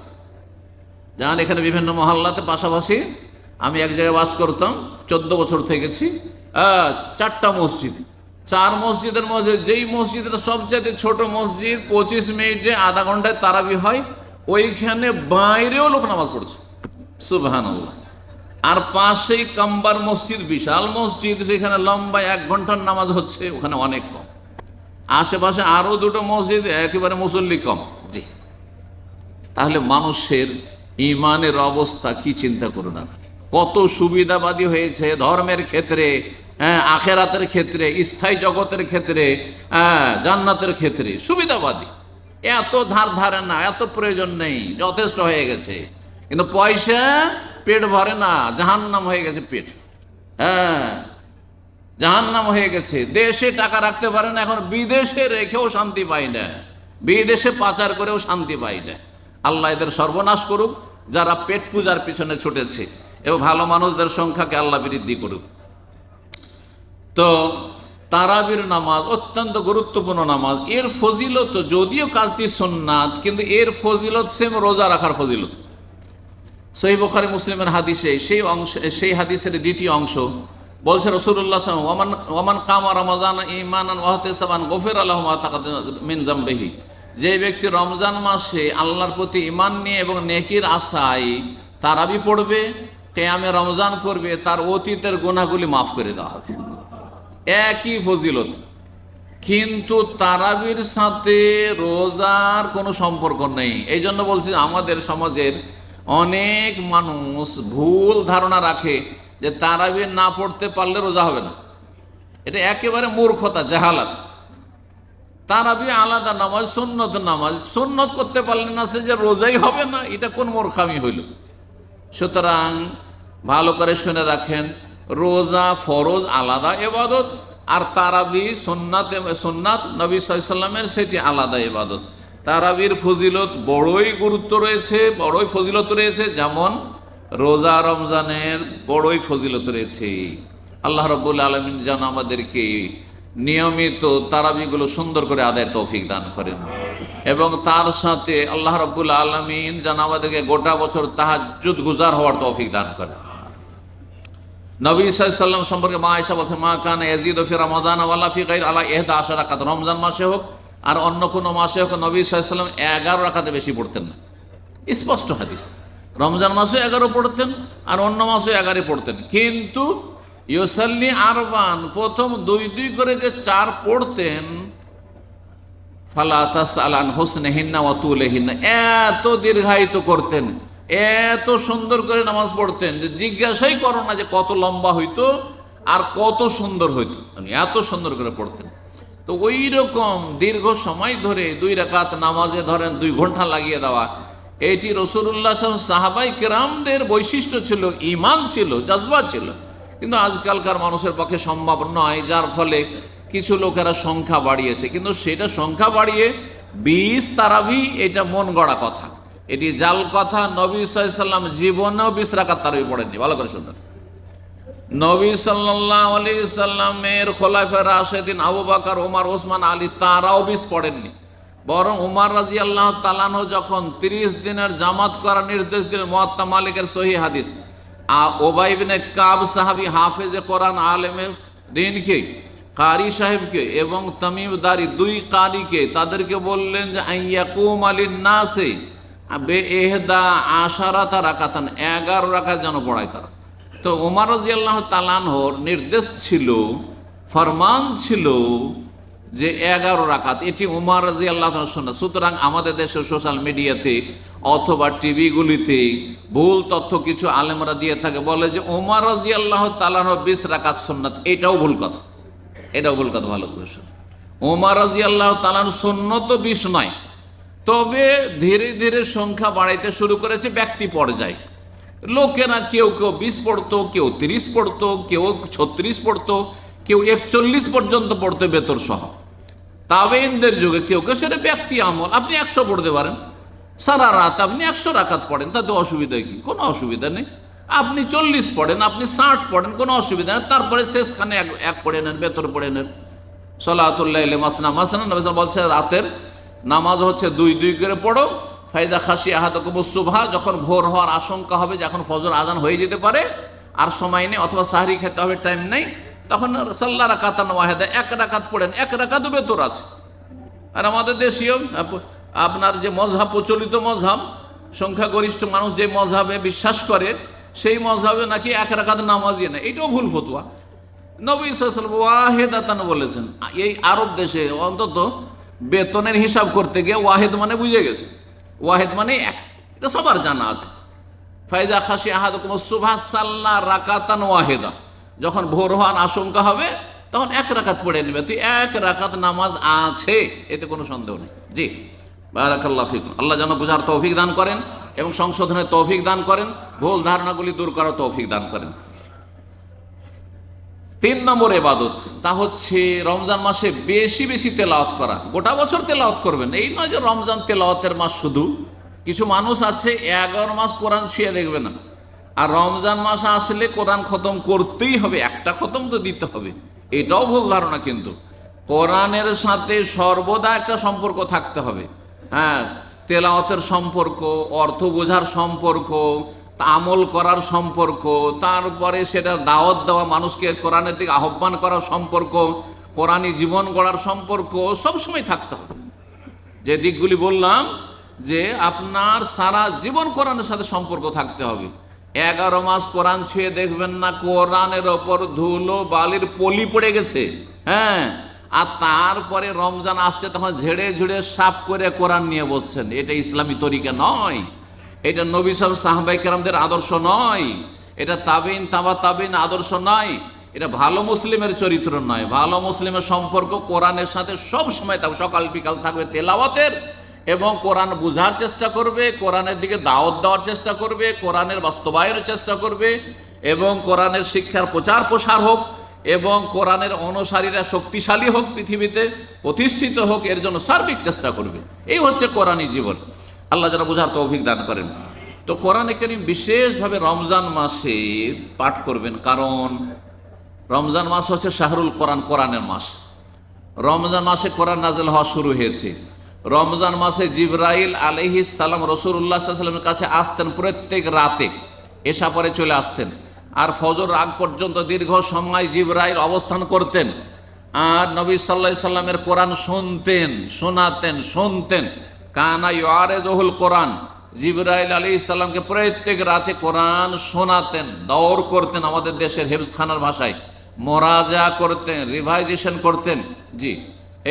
যান, এখানে বিভিন্ন মহল্লাতে পাশাপাশি আমি এক জায়গায় বাস করতাম, 14 বছর থেকেছি। 4টা মসজিদ, 4 মসজিদের মধ্যে যেই মসজিদটা সবচেয়ে ছোট মসজিদ, 25 মিনিটে আধা ঘন্টায় তারাবি হয়, ওইখানে বাইরেও লোক নামাজ পড়ছে, সুবহানাল্লাহ। আর পাশেই কাম্বার মসজিদ, বিশাল মসজিদ, সেখানে লম্বা 1 ঘন্টার নামাজ হচ্ছে, ওখানে অনেক কম। আশেপাশে আরো 2টো মসজিদ, একেবারে মুসল্লি কম। জি, তাহলে মানুষের ইমানের অবস্থা কি চিন্তা করুন আপনি। কত সুবিধাবাদী হয়েছে ধর্মের ক্ষেত্রে, হ্যাঁ, আখেরাতের ক্ষেত্রে, স্থায়ী জগতের ক্ষেত্রে, হ্যাঁ, জান্নাতের ক্ষেত্রে সুবিধাবাদী। এত ধার ধারে না, এত প্রয়োজন নেই, যথেষ্ট হয়ে গেছে। কিন্তু পয়সা পেট ভরে না, জাহান্নাম হয়ে গেছে পেট। হ্যাঁ, জাহান্নাম হয়ে গেছে। দেশে টাকা রাখতে পারে না, এখন বিদেশে রেখেও শান্তি পাই না, বিদেশে পাচার করেও শান্তি পাই না। আল্লাহ এদের সর্বনাশ করুক, যারা পেট পূজার পিছনে ছুটেছে, এবং ভালো মানুষদের সংখ্যাকে আল্লাহ বৃদ্ধি করুক। তো তারাবির নামাজ অত্যন্ত গুরুত্বপূর্ণ নামাজ। এর ফজিলত, যদিও কাজটি সুন্নাত, কিন্তু এর ফজিলত সেম রোজা রাখার ফজিলত। সহিহ বুখারী মুসলিমের হাদিসে সেই হাদিসের দ্বিতীয় অংশ বলছে রাসূলুল্লাহ সাল্লাল্লাহু আলাইহি ওয়াসাল্লাম, ওয়ামান কামা রমাজান ঈমানান ওয়া ইহতিসাবান গফিরা লাহু মা তাকাদ্দামা মিন যামবিহি। যে ব্যক্তি রমজান মাসে আল্লাহর প্রতি ঈমান নিয়ে এবং নেকির আশায় তারাবি পড়বে, কিয়ামে রমজান করবে, তার অতীতের গুনাহগুলি মাফ করে দেওয়া হবে। একই ফজিলত, কিন্তু তারাবির সাথে রোজার কোনো সম্পর্ক নেই। এই জন্য বলছি, আমাদের সমাজের অনেক মানুষ ভুল ধারণা রাখে যে তারাবি না পড়তে পারলে রোজা হবে না। এটা একেবারে মূর্খতা, জাহালাত। তারাবি আলাদা নামাজ, সুন্নত নামাজ। সুন্নত করতে পারলে না সে যে রোজাই হবে না, এটা কোন মূর্খামি হইল? সুতরাং ভালো করে শুনে রাখেন, রোজা ফরজ আলাদা ইবাদত, আর তারাবি সুন্নাত নবী সাল্লাল্লাহু আলাইহি ওয়াসাল্লামের সেটি আলাদা ইবাদত। তারাবির ফজিলত বড়ই গুরুত্ব রয়েছে, বড়ই ফজিলত রয়েছে, যেমন রোজা রমজানের বড়ই ফজিলত রয়েছে। আল্লাহ রাব্বুল আলামিন যেন আমাদেরকে নিয়মিত তারাবিগুলো সুন্দর করে আদায়ের তৌফিক দান করেন, এবং তার সাথে আল্লাহ রাব্বুল আলামিন যেন আমাদেরকে গোটা বছর তাহাজ্জুদ গুজার হওয়ার তৌফিক দান করেন। নবী সাল্লাল্লাহু আলাইহি ওয়াসাল্লাম সম্পর্কে মা আয়েশা বলেন, মা কানা ইয়াজিদু ফি রমাদান ওয়ালা ফি গায়রি আলা 11 রাকাত। রমজান মাসে হোক আর অন্য কোনো মাসে হোক, নবী সাল্লাল্লাহু আলাইহি ওয়াসাল্লাম 11 রাকাতে বেশি পড়তেন না। স্পষ্ট হাদিস, রমজান মাসে 11 পড়তেন আর অন্য মাসে 11 পড়তেন। কিন্তু ইউসাল্লি আরবান, প্রথম 2 করে যে 4 পড়তেন, ফালা তাসআল আন হুসনিহিন্না ওয়া তুলিহিন্না, এত দীর্ঘায়িত করতেন, এত সুন্দর করে নামাজ পড়তেন যে জিজ্ঞাসাই করো না যে কত লম্বা হইতো আর কত সুন্দর হইতো, মানে এত সুন্দর করে পড়তেন। তো ওই রকম দীর্ঘ সময় ধরে 2 রাকাত নামাজে ধরেন 2 ঘন্টা লাগিয়ে দেওয়া, এটি রাসূলুল্লাহ সাহাবায়ে কেরামদের বৈশিষ্ট্য ছিল, ঈমান ছিল, জজবা ছিল। কিন্তু আজকালকার মানুষের পক্ষে সম্ভব নয়, যার ফলে কিছু লোকেরা সংখ্যা বাড়িয়েছে। কিন্তু সেটা সংখ্যা বাড়িয়ে 20 তারাবি, এটা মন গড়া কথা, এটি জাল কথা। নবী সাল্লাল্লাহু আলাইহি ওয়াসাল্লাম জীবনেও 20 রাকাত তারাবি পড়েননি। ভালো করে শুনুন, নবী সাল্লাল্লাহু আলাইহি ওয়াসাল্লামের খোলাফায়ে রাশিদিন আবু বকর, ওমর, ওসমান, আলী তারাও 20 পড়েননি। বরং উমর রাদিয়াল্লাহু তাআলা আনহু যখন 30 দিনের জামাত করার নির্দেশ দিলেন, মুয়াত্তা মালিকের সহিহ হাদিস, উবাই ইবনে কাব সাহাবী হাফেজে কোরআন, আলেমে দ্বীনকে, কারি সাহেবকে এবং তামিম দারি 2 কারিকে, তাদেরকে বললেন যে আইয়াকুম আলিন নাসে বে 11 রাকাতান, 11 রাকাত যেন পড়ায় তারা। তো উমর রাদিয়াল্লাহু তাআলা আনহুর নির্দেশ ছিল, ফরমান ছিল যে 11 রাকাত, এটি উমর রাদিয়াল্লাহু তাআলা সুন্নাত। সুতরাং আমাদের দেশের সোশ্যাল মিডিয়াতে অথবা টিভিগুলিতে ভুল তথ্য কিছু আলেমরা দিয়ে থাকে, বলে যে উমর রাদিয়াল্লাহু তাআলা 20 রাকাত সুন্নাত। এটাও ভুল কথা, এটাও ভুল কথা। ভালো করে শুনুন, উমর রাদিয়াল্লাহু তাআলা সুন্নত 20 নয়, তবে ধীরে ধীরে সংখ্যা বাড়াইতে শুরু করেছে ব্যক্তি পর্যায়ে। লোকেরা কেউ 20 পড়তো, কেউ 30 পড়তো, কেউ 36 পড়তো, কেউ 41 পর্যন্ত পড়তো বেতর সহ। তাবেঈনদের যুগে কেউ সেটা ব্যক্তি আমল। আপনি 100 পড়তে পারেন, সারা রাত আপনি 100 রাকাত পড়েন, তাতে অসুবিধা কি? কোনো অসুবিধা নেই। আপনি 40 পড়েন, আপনি 60 পড়েন, কোনো অসুবিধা নেই। তারপরে শেষখানে এক পড়ে নেন, বেতর পড়ে নেন। সলাতুল লাইলি মাসনা মাসনা, নবী বলছে রাতের নামাজ হচ্ছে 2 করে পড়ো। ফাইদা খাসি আহাদাকুমুস সুবহা, যখন ভোর হওয়ার আশঙ্কা হবে, যখন ফজর আজান হয়ে যেতে পারে আর সময় নেই, অথবা সাহরি খেতে হবে, টাইম নেই, তখন সাল্লা রাকাতান ওয়াহিদা, 1 রাকাত পড়েন। 1 রাকাতও বেতর আছে। আর আমাদের দেশীয় আপনার যে মজহাব, প্রচলিত মজহাব, সংখ্যাগরিষ্ঠ মানুষ যে মজহাবে বিশ্বাস করে, সেই মজহাবে নাকি 1 রাকাত নামাজই না। এটাও ভুল ফতোয়া। নবী সাল্লাল্লাহু আলাইহি ওয়াসাল্লাম ওয়াহিদাতান বলেছেন। এই আরব দেশে অন্তত বেতনের হিসাব করতে গিয়ে ওয়াহিদ মানে বুঝে গেছে, ওয়াহিদ মানে 1, এটা সবার জানা আছে। ফাইদা খাশি আহাদুকুম সুবহা সাল্লা রাকাতান ওয়াহিদা, যখন ভোর হওয়ার আশঙ্কা হবে তখন এক রাকাত পড়ে নেবে। তুই এক রাকাত নামাজ আছে, এতে কোনো সন্দেহ নেই। জি, বারাকাল্লাহু ফিকুম। আল্লাহ যেন বুঝার তৌফিক দান করেন এবং সংশোধনের তৌফিক দান করেন, ভুল ধারণাগুলি দূর করার তৌফিক দান করেন। 3 নম্বর ইবাদত, তা হচ্ছে রমজান মাসে বেশি বেশি তেলাওয়াত করা। গোটা বছর তেলাওয়াত করবেন, এই নয় যে রমজান তেলাওয়াতের মাস শুধু। কিছু মানুষ আছে 11 মাস কোরআন ছুঁয়ে দেখবে না, আর রমজান মাস আসলে কোরআন খতম করতেই হবে, একটা খতম তো দিতে হবে। এটাও ভুল ধারণা। কিন্তু কোরআনের সাথে সর্বদা একটা সম্পর্ক থাকতে হবে। হ্যাঁ, তেলাওয়াতের সম্পর্ক, অর্থ বোঝার সম্পর্ক, আমল করার সম্পর্ক, তারপরে সেটা দাওয়াত দেওয়া, মানুষকে কোরআনের দিকে আহ্বান করার সম্পর্ক, কোরআনী জীবন গড়ার সম্পর্ক সবসময় থাকতে হবে। যে দিকগুলি বললাম, যে আপনার সারা জীবন কোরআনের সাথে সম্পর্ক থাকতে হবে। 11 মাস কোরআন ছুঁয়ে দেখবেন না, কোরআনের ওপর ধুলো বালির পলি পড়ে গেছে। হ্যাঁ, আর তারপরে রমজান আসছে তখন ঝেড়ে ঝেড়ে সাফ করে কোরআন নিয়ে বসছেন। এটা ইসলামী তরিকা নয়, এটা নবী সাহাবায়ে কেরামদের আদর্শ নয়, এটা তাবিন তাবা তাবিন আদর্শ নয়, এটা ভালো মুসলিমের চরিত্র নয়। ভালো মুসলিমের সম্পর্ক কোরআনের সাথে সব সময় থাকবে, সকাল বিকাল থাকবে তেলাওয়াতের, এবং কোরআন বোঝার চেষ্টা করবে, কোরআনের দিকে দাওয়াত দেওয়ার চেষ্টা করবে, কোরআনের বাস্তবায়নের চেষ্টা করবে, এবং কোরআনের শিক্ষার প্রচার প্রসার হোক, এবং কোরআনের অনুসারীরা শক্তিশালী হোক, পৃথিবীতে প্রতিষ্ঠিত হোক, এর জন্য সার্বিক চেষ্টা করবে। এই হচ্ছে কোরআনী জীবন। আল্লাহ যেন বোঝার তৌফিক দান করেন। তো কোরআনে কারীম বিশেষভাবে রমজান মাসে পাঠ করবেন, কারণ রমজান মাস হচ্ছে শাহরুল কোরআন, কোরআনের মাস। রমজান মাসে কোরআন নাযিল হওয়া শুরু হয়েছে। রমজান মাসে জিবরাইল আলাইহিস সালাম রাসূলুল্লাহ সাল্লাল্লাহু আলাইহি ওয়াসাল্লামের কাছে আসতেন প্রত্যেক রাতে, এশা পরে চলে আসতেন, আর ফজর আগ পর্যন্ত দীর্ঘ সময় জিবরাইল অবস্থান করতেন, আর নবী সাল্লাল্লাহু আলাইহি সাল্লামের কোরআন শুনতেন, শুনতেন। কানা ইউআরিযুল কোরআন, জিবরাইল আলাইহিস সালামকে প্রত্যেক রাতে কোরআন শোনাতেন, দৌড় করতেন, আমাদের দেশের হেফজখানার ভাষায় মোরাজা করতেন, রিভাইজেশন করতেন। জি,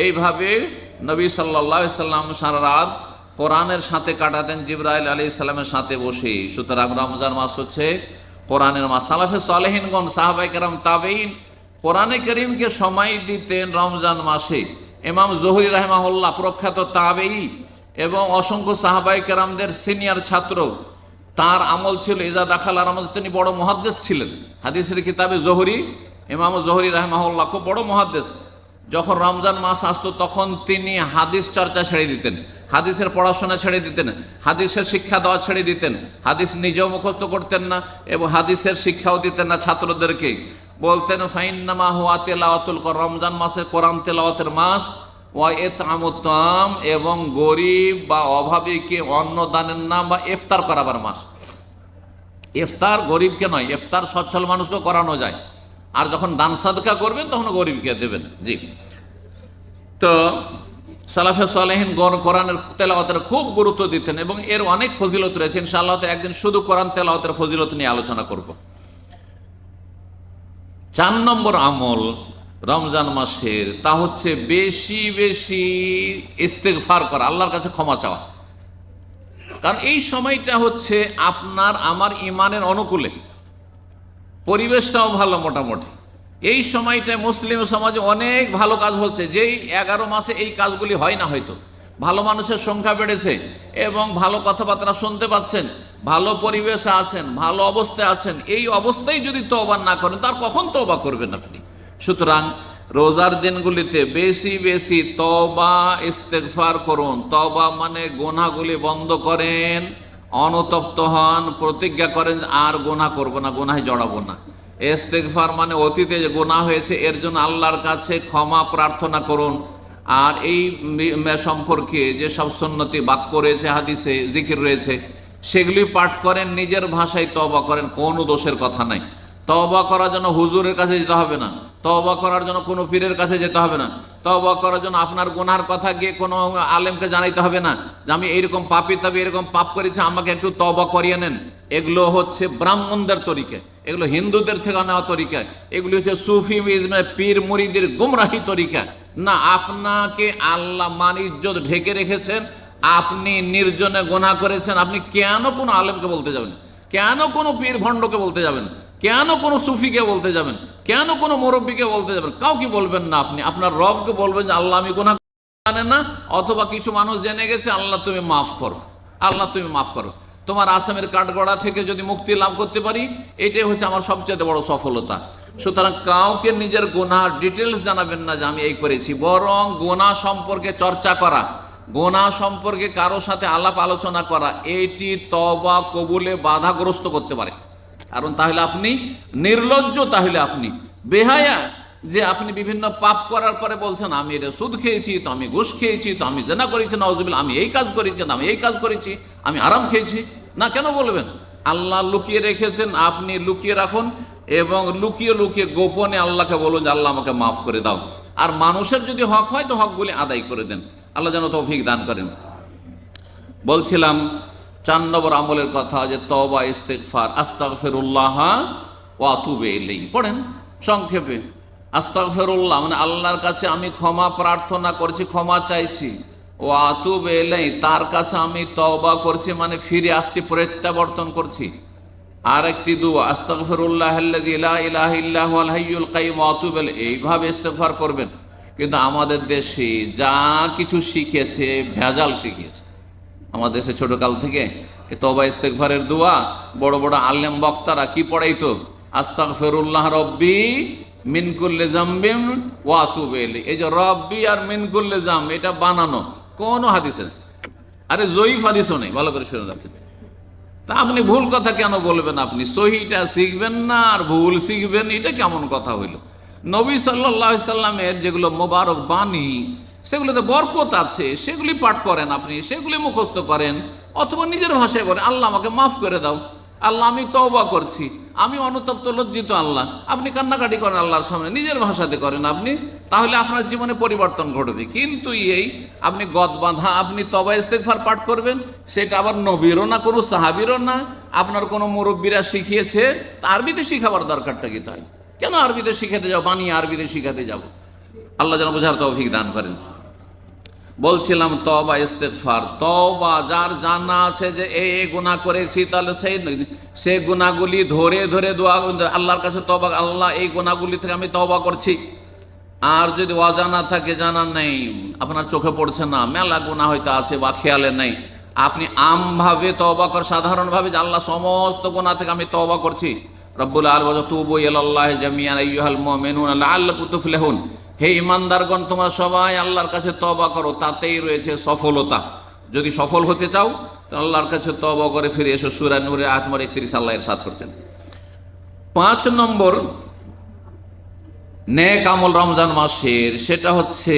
এইভাবে নবী সাল্লাল্লাহু আলাইহি সাল্লাম সারা রাত কোরআনের সাথে কাটাতেন, জিবরাইল আলাইহিস সালামের সাথে বসে। সুতরাং রমজান মাস হচ্ছে কোরআনের মাস। সালাফে সালেহিনগণ, সাহাবায়ে কেরাম, তাবেঈন কোরআনে কারীমকে সময় দিতেন রমজান মাসে। ইমাম জোহরি রাহিমাহুল্লাহ প্রখ্যাত তাবেঈ এবং অসংখ্য সাহাবায়ে কেরামদের সিনিয়র ছাত্র, তার আমল ছিল ইজা দাখালা রমজান, তিনি বড় মুহাদ্দিস ছিলেন। হাদিসের কিতাবে জোহরি, ইমাম জোহরি রাহিমাহুল্লাহ খুব বড় মুহাদ্দিস। যখন রমজান মাস আসতো তখন তিনি হাদিস চর্চা ছেড়ে দিতেন, হাদিসের পড়াশোনা ছেড়ে দিতেন, হাদিসের শিক্ষা দেওয়া ছেড়ে দিতেন। হাদিস নিজেও মুখস্থ করতেন না এবং হাদিসের শিক্ষাও দিতেন না ছাত্রদেরকে। বলতেন ফাইন্নামা হুয়া তিলাওয়াতুল কোরআন, রমজান মাসে কোরআন তেলাওয়াতের মাস, ওয়া ইতআমুত তাআম, এবং গরিব বা অভাবীকে অন্ন দানের নাম বা ইফতার করাবার মাস। ইফতার গরিবকে নয়, ইফতার সচ্ছল মানুষকে করানো যায়, আর যখন দান সাদকা করবেন তখন গরিবকে দেবেন। জি, তো সালাফে সালেহিন গণ কোরআনের তেলাওয়াতের খুব গুরুত্ব দিতেন এবং এর অনেক ফজিলত রয়েছে। ইনশাআল্লাহ তো একদিন শুধু কোরআন তেলাওয়াতের ফজিলত নিয়ে আলোচনা করব। 4 নম্বর আমল রমজান মাসের, তা হচ্ছে বেশি বেশি ইস্তেগফার করা, আল্লাহর কাছে ক্ষমা চাওয়া। কারণ এই সময়টা হচ্ছে আপনার আমার ইমানের অনুকূলে, পরিবেশটাও ভালো মোটামুটি। এই সময়টায় মুসলিম সমাজে অনেক ভালো কাজ হচ্ছে, যেই 11 মাসে এই কাজগুলি হয় না। হয়তো ভালো মানুষের সংখ্যা বেড়েছে এবং ভালো কথাবার্তা শুনতে পাচ্ছেন, ভালো পরিবেশে আছেন, ভালো অবস্থায় আছেন। এই অবস্থায় যদি তওবা না করেন তার কখন তওবা করবেন আপনি? সুতরাং রোজার দিনগুলিতে বেশি বেশি তওবা ইস্তেগফার করুন। তওবা মানে গুনাহগুলি বন্ধ করেন, অনুতপ্ত হন, প্রতিজ্ঞা করেন আর গুনাহ করব না, গুনাহে জড়াবো না। ইস্তেগফার মানে অতীতে যে গুনাহ হয়েছে এর জন্য আল্লাহর কাছে ক্ষমা প্রার্থনা করুন। আর এই সম্পর্কে যেসব সুন্নতি বাক্য রয়েছে, হাদিসে জিকির রয়েছে, সেগুলি পাঠ করেন, নিজের ভাষায় তওবা করেন, কোনো দোষের কথা নাই। তওবা করার জন্য হুজুরের কাছে যেতে হবে না, তওবা করার জন্য কোনো পীরের কাছে যেতে হবে না, তওবা করার জন্য আপনার গুনার কথা গিয়ে কোনো আলেমকে জানাইতে হবে না যে আমি এইরকম পাপী, তবে এরকম পাপ করেছি, আমাকে একটু তওবা করিয়ে নেন। এগুলো হচ্ছে ব্রাহ্মণদের তরিকা, এগুলো হিন্দুদের থেকে নেওয়া তরিকা, এগুলি হচ্ছে সুফি পীর মুরিদের গুমরাহি তরিকা। না, আপনাকে আল্লাহ মান ইজ্জত ঢেকে রেখেছেন, আপনি নির্জনে গুনাহ করেছেন, আপনি কেন কোনো আলেমকে বলতে যাবেন? কেন কোনো পীর ভণ্ডকে বলতে যাবেন? কেন কোনো সুফিকে বলতে যাবেন? কেন কোনো মুরব্বীকে বলতে যাবেন? কাউকে বলবেন না। আপনি আপনার রবকে বলবেন যে আল্লাহ আমি গুনাহ জানে না, অথবা কিছু মানুষ জেনে গেছে, আল্লাহ তুমি মাফ করো, আল্লাহ তুমি মাফ করো। তোমার আসামের কাঠগড়া থেকে যদি মুক্তি লাভ করতে পারি, এটাই হচ্ছে আমার সবচেয়ে বড় সফলতা। সুতরাং কাউকে নিজের গুনাহ ডিটেলস জানাবেন না যে আমি এই করেছি, বরং গুনাহ সম্পর্কে চর্চা করা, গুনাহ সম্পর্কে কারো সাথে আলাপ আলোচনা করা, এটি তওবা কবুলে বাধাগ্রস্ত করতে পারে। কারণ তাহলে আপনি নির্লজ্জ, তাহলে আপনি বেহায়া, যে আপনি বিভিন্ন পাপ করার পরে বলছেন আমি এটা সুদ খেয়েছি, তো আমি ঘুষ খেয়েছি, তো আমি জেনা করেছি, নাউজুবিল্লাহ, আমি এই কাজ করেছি, আমি এই কাজ করেছি, আমি হারাম খেয়েছি। না, কেন বলবেন? আল্লাহ লুকিয়ে রেখেছেন, আপনি লুকিয়ে রাখুন, এবং লুকিয়ে লুকিয়ে গোপনে আল্লাহকে বলুন যে আল্লাহ আমাকে মাফ করে দাও। আর মানুষের যদি হক হয় তো হকগুলি আদায় করে দেন। আল্লাহ যেন তৌফিক দান করেন। বলছিলাম 4 নম্বর আমলের কথা, যে তওবা ইস্তিগফার, আস্তাগফিরুল্লাহ ওয়া আতুবু ইলাইহি। পড়েন সংক্ষেপে, আস্তাগফিরুল্লাহ মানে আল্লাহর কাছে আমি ক্ষমা প্রার্থনা করছি, ক্ষমা চাইছি। ওয়া আতুবু ইলাইহি, তার কাছে আমি তওবা করছি, মানে ফিরে আসছি, প্রত্যাবর্তন করছি। আর একটি দোয়া, আস্তাগফিরুল্লাহাল্লাযী লা ইলাহা ইল্লা হুয়াল হাইয়ুল কাইয়্যুম ওয়া আতুবু ইলাইহি, এইভাবে ইস্তিগফার করবেন। কিন্তু আমাদের দেশে যা কিছু শিখেছে, ভেজাল শিখিয়েছে। আমাদের দেশে ছোটকাল থেকে এই তওবা ইস্তিগফারের দোয়া বড় বড় আলেম বক্তারা কি পড়াইতো? আস্তাগফিরুল্লাহ রব্বি মিন কুল্লি যামবিন ওয়া আতুবু ইলাইহি। এই যে রব্বি আর মিন কুল্লি যাম, এটা বানানো, কোনো হাদিসে নেই। আরে জয়ীফ হাদিসও নেই, ভালো করে শুনে রাখেন। তা আপনি ভুল কথা কেন বলবেন? আপনি সহিটা শিখবেন না আর ভুল শিখবেন, এটা কেমন কথা হইল? নবী সাল্লাল্লাহু আলাইহি সাল্লামের যেগুলো মোবারক বাণী, সেগুলোতে বরকত আছে, সেগুলি পাঠ করেন, আপনি সেগুলি মুখস্থ করেন, অথবা নিজের ভাষায় বলেন আল্লাহ আমাকে মাফ করে দাও, আল্লাহ আমি তওবা করছি, আমি অনুতপ্ত লজ্জিত আল্লাহ। আপনি কান্নাকাটি করেন আল্লাহর সামনে, নিজের ভাষাতে করেন আপনি, তাহলে আপনার জীবনে পরিবর্তন ঘটবে। কিন্তু এই আপনি গদ বাঁধা আপনি তওবা ইস্তিগফার পাঠ করবেন, সেটা আবার নবীরও না, কোনো সাহাবীরও না, আপনার কোনো মুরব্বীরা শিখিয়েছে, তা আরবিতে শিখাবার দরকারটা কি? তাই কেন আরবিতে শিখাতে যাও, বানিয়ে আরবিতে শিখাতে যাব? আল্লাহ যেন বোঝার তৌফিক দান করেন। বলছিলাম তওবা ইস্তিগফার, তওবা যার জানা আছে যে এই গুনাহ করেছি, তাহলে সে গুনাহগুলি ধরে ধরে দোয়া আল্লাহর কাছে, তওবা আল্লাহ এই গুনাহগুলি থেকে আমি তওবা করছি। আর যদি অজানা থাকে, জানা নেই, আপনার চোখে পড়ছে না, মেলা গুনাহ হয়তো আছে বা খেয়ালে নেই, আপনি আমভাবে তওবা কর, সাধারণভাবে যে আল্লাহ সমস্ত গুনাহ থেকে আমি তওবা করছি। রব্বুল আলামিন তুবু ইলাল্লাহি জামিআন আইয়ুহাল মুমিনুনা লাআল্লাকুম তুফলিহুন, হে ইমানদারগণ তোমরা সবাই আল্লাহর কাছে তওবা করো, তাতেই রয়েছে সফলতা। যদি সফল হতে চাও তো আল্লাহর কাছে তওবা করে ফিরে এসো। সূরা নূরের আয়াত নম্বর 31 আল্লাহ ইরশাদ করছেন। 5 নম্বর নেক আমল রমজান মাসের, সেটা হচ্ছে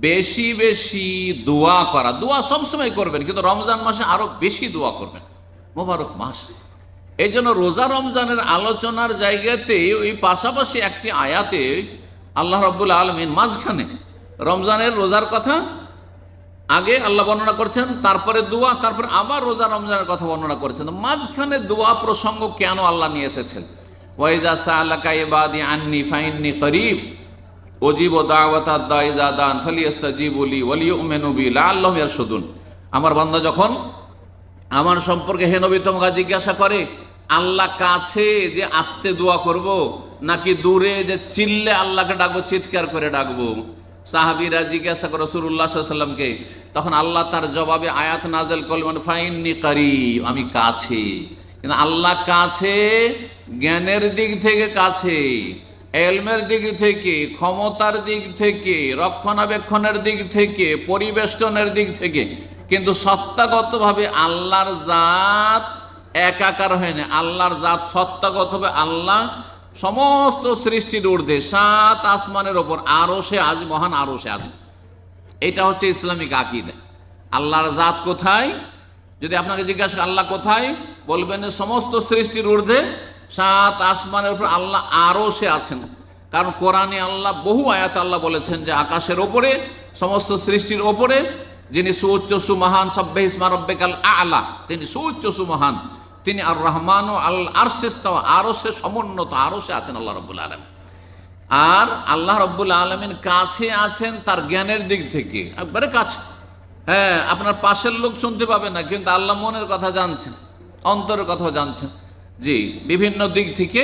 বেশি বেশি দোয়া করা। দোয়া সবসময় করবেন, কিন্তু রমজান মাসে আরো বেশি দোয়া করবেন, মোবারক মাস। এই জন্য রোজা রমজানের আলোচনার জায়গাতে ওই পাশাপাশি একটি আয়াতে আল্লাহ রাব্বুল আলামিন মাঝখানে রমজানের রোজার কথা আগে আল্লাহ বর্ণনা করছেন, তারপরে দোয়া, তারপরে আবার রোজা রমজানের কথা বর্ণনা করেছেন। মাঝখানে দোয়া প্রসঙ্গ কেন আল্লাহ নিয়ে এসেছেন? ওয়াইদা সাআলাকা ইবাদি আন্নি ফাইন্নি করিব উজিবু দাওয়াতাদ দাঈ ইযা দান ফালিয়াস্তাজিবু লি ওয়া লিয়ুমিনু বি লাআল্লাহুম ইয়ারশুদুন। আমার বান্দা যখন আমার সম্পর্কে হে নবী তোমাকে জিজ্ঞাসা করে, আল্লাহ কাছে যে আস্তে দোয়া করব, নাকি দূরে যে চিল্লে আল্লাহকে ডাকবো, চিৎকার করে ডাকবো? সাহাবীরা জিজ্ঞাসা করে রাসূলুল্লাহ সাল্লাল্লাহু আলাইহি ওয়াসাল্লামকে, তখন আল্লাহ তার জবাবে আয়াত নাযিল করলেন, ফাইন্নি করিব, আমি কাছে। কিন্তু আল্লাহ কাছে জ্ঞানের দিক থেকে কাছে, এলমের দিক থেকে, ক্ষমতার দিক থেকে, রক্ষণাবেক্ষণের দিক থেকে, পরিবেষ্টনের দিক থেকে, কিন্তু সত্তাগতভাবে আল্লাহর জাত একাকার হয় না। আল্লাহর জাত সত্তাগতভাবে আল্লাহ সমস্ত সৃষ্টির ঊর্ধ্বে, 7 আসমানের ওপর আরশে আজ মহান আরশে আছে। এটা হচ্ছে ইসলামিক আকীদা। আল্লাহর জাত কোথায়? যদি আপনাকে জিজ্ঞাসা আল্লাহ কোথায়, বলবেন সমস্ত সৃষ্টির ঊর্ধ্বে 7 আসমানের উপর আল্লাহ আরশে আছেন। কারণ কোরআনে আল্লাহ বহু আয়াত আল্লাহ বলেছেন যে আকাশের ওপরে, সমস্ত সৃষ্টির ওপরে যিনি সুউচ্চ সুমহান, সাব্বিহ ইসমা রাব্বিকাল আ'লা, তিনি সুউচ্চ সুমহান, তিনি আর রহমান ও আল আরশে ইস্তাওয়া, আরশে সমুন্নত, আরশে আছেন আল্লাহ রাব্বুল আলামিন। আর আল্লাহ রাব্বুল আলামিন কাছে আছেন তার জ্ঞানের দিক থেকে, একবারে কাছে। হ্যাঁ, আপনার পাশের লোক শুনতে পাবে না, কিন্তু আল্লাহ মনের কথা জানছেন। অন্তরের কথা জানছেন। জি, বিভিন্ন দিক থেকে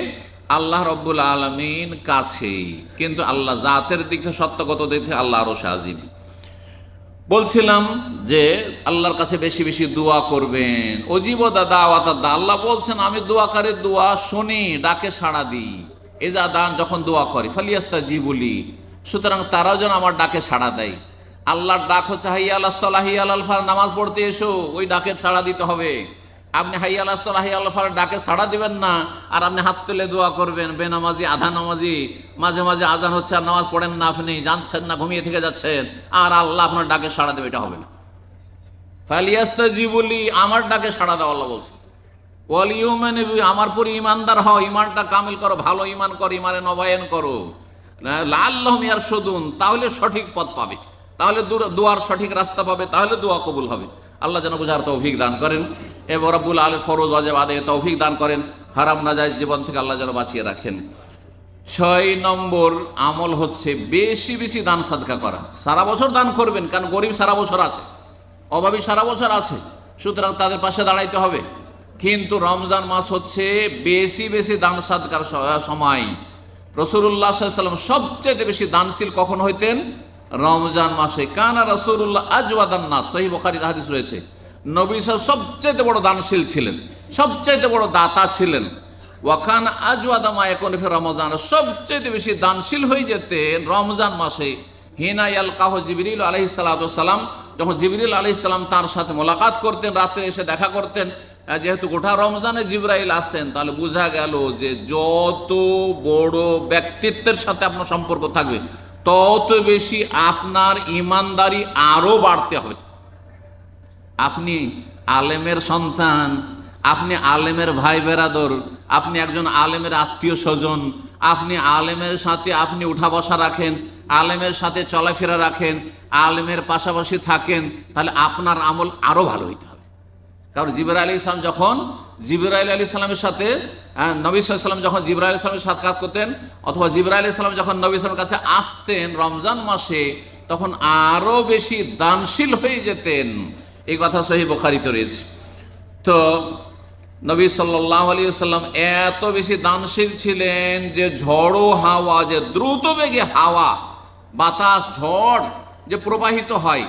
আল্লাহ রব্বুল আলামিন কাছেই, কিন্তু আল্লাহ জাতের দিক থেকে, সত্যগত দিক থেকে আল্লাহ আরো আজিম। বলছিলাম যে আল্লাহর কাছে বেশি বেশি দোয়া করবেন। অজিবদা দাওয়াত দা, আল্লাহ বলছেন আমি দোয়াকারীর দোয়া শুনি, ডাকে সাড়া দিই। এজা দান, যখন দোয়া করি ফালিয়াস্তাজিবুলি, সুতরাং তারাও যেন আমার ডাকে সাড়া দেয়। আল্লাহর ডাক হচ্ছে হাইয়া আলাস সালাহ হাইয়া আলাল ফালাহ, নামাজ পড়তে এসো, ওই ডাকে সাড়া দিতে হবে। আপনি হাইয়া আলাস সালাহ হাইয়া আলাল ফালাহ ডাকে সাড়া দিবেন না, আর আপনি হাত তুলে দোয়া করবেন, বেনামাজি আধা নামাজি, মাঝে মাঝে আজান হচ্ছে আর নামাজ পড়েন না, আপনি জানছেন না, ঘুমিয়ে থেকে যাচ্ছেন, আর আল্লাহ আপনার ডাকে সাড়া দেবে, এটা হবে না। ফালিয়াস্তাজিবুলি, আমার ডাকে সাড়া দাও, আল্লাহ বলছে। ওয়াল ইউমিনু বি, আমার পর ইমানদার হও, ইমানটা কামিল করো, ভালো ইমান করো, ইমানে নবায়ন করো। লাআল্লাহুম ইয়ারশুদুন, তাহলে সঠিক পথ পাবে, তাহলে দোয়ার সঠিক রাস্তা পাবে, তাহলে দোয়া কবুল হবে। আল্লাহ যেন বুঝার তৌফিক দান করেন এবং রব্বুল আলামিন ফরজ ওয়াজিব আদায়ে তৌফিক দান করেন, হারাম নাজায়েজ জীবন থেকে আল্লাহ যেন বাঁচিয়ে রাখেন। 6 নম্বর আমল হচ্ছে বেশি বেশি দান সাদকা করা। সারা বছর দান করবেন, কারণ গরিব সারা বছর আছে, অভাবী সারা বছর আছে, সুতরাং তাদের পাশে দাঁড়াইতে হবে। কিন্তু রমজান মাস হচ্ছে বেশি বেশি দান সাদকার সময়। রাসূলুল্লাহ সাল্লাল্লাহু আলাইহি ওয়াসাল্লাম সবচেয়ে বেশি দানশীল কখন হইতেন? রমজান মাসে। কানা রাসূলুল্লাহ আজওয়াদান নাস, সহিহ বুখারীর হাদিস রয়েছে। নবী সাল্লাল্লাহু সবচেয়ে বড় দানশীল ছিলেন, সবচেয়ে বড় দাতা ছিলেন। ওয়াকান আজওয়াদা মা ইয়াকুনু ফি রমজান, সবচেয়ে বেশি দানশীল হয়ে যেতেন রমজান মাসে। হিনা ইয়ালকাহু জিবরিল আলাইহিস সালাতু ওয়াস সালাম, যখন জিবরিল আলাইহিস সালাম তার সাথে মোলাকাত করতেন, রাতে এসে দেখা করতেন, যেহেতু গোটা রমজানে জিবরাইল আসতেন, তাহলে বোঝা গেল যে যত বড় ব্যক্তিত্বের সাথে আপনার সম্পর্ক থাকবে, তত বেশি আপনার ইমানদারি আরো বাড়তে হবে। আপনি আলেমের সন্তান, আপনি আলেমের ভাই বেরাদর, আপনি একজন আলেমের আত্মীয় স্বজন, আপনি আলেমের সাথে আপনি উঠা বসা রাখেন, আলেমের সাথে চলাফেরা রাখেন, আলেমের পাশাপাশি থাকেন, তাহলে আপনার আমল আরো ভালো হইতে হবে। কারণ জিবরাইল আলাইহিস সালাম যখন জিবরাইল আলাইহিস সালামের সাথে নবী সাল্লাল্লাহু আলাইহি ওয়াসাল্লাম যখন জিবরাইল আলাইহিস সালামের সাক্ষাৎ করতেন, অথবা জিবরাইল আলাইহিস সালাম যখন নবী সাল্লাল্লাহু আলাইহি ওয়াসাল্লামের কাছে আসতেন রমজান মাসে, তখন আরো বেশি দানশীল হয়ে যেতেন। এই কথা সহিহ বুখারীতে রয়েছে। তো নবী সাল্লাল্লাহু আলাইহি ওয়াসাল্লাম এত বেশি দানশীল ছিলেন যে ঝড়ো হাওয়া, যে দ্রুত বেগে হাওয়া, বাতাস, ঝড় যে প্রবাহিত হয়,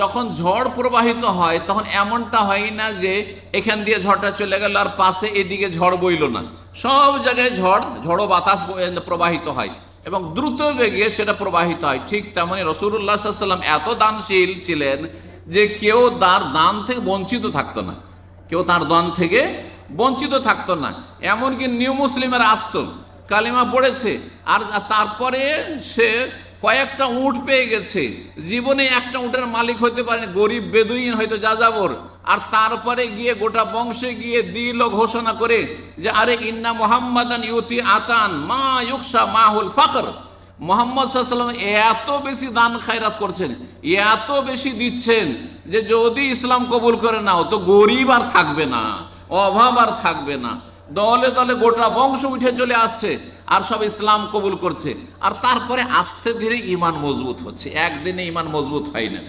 যখন ঝড় প্রবাহিত হয় তখন এমনটা হয় না যে এখান দিয়ে ঝড়টা চলে গেল আর পাশে এদিকে ঝড় বইল না, সব জায়গায় ঝড়ো বাতাস প্রবাহিত হয় এবং দ্রুত বেগে সেটা প্রবাহিত হয়। ঠিক তেমনি রাসূলুল্লাহ সাল্লাল্লাহু আলাইহি ওয়াসাল্লাম এত দানশীল ছিলেন যে কেউ তার দান থেকে বঞ্চিত থাকতো না, কেউ তার দান থেকে বঞ্চিত থাকতো না। এমনকি নিউ মুসলিমের আসতো, কালিমা পড়েছে, আর তারপরে সে কয়েকটা উট পেয়ে গেছে, জীবনে একটা উটের মালিক হইতে পারেনি, গরিব বেদুইন হয়তো যাযাবর, আর তারপরে গিয়ে গোটা বংশে গিয়ে দিল ঘোষণা করে যে আরে ইন্না মুহাম্মাদান ইউতি আতান মা ইউকসা মাহুল ফাকর। মুহাম্মদ সাল্লাল্লাহু আলাইহি ওয়াসাল্লাম এত বেশি দান খায়রাত করছেন, এত বেশি দিচ্ছেন যে যদি ইসলাম কবুল করে নাও তো গরিব আর থাকবে না, অভাব আর থাকবে না, দলে দলে গোটা বংশ উঠে চলে আসছে আর সব ইসলাম কবুল করছে। আর তারপরে আস্তে ধীরে ইমান মজবুত হচ্ছে, একদিনে ইমান মজবুত হয় না।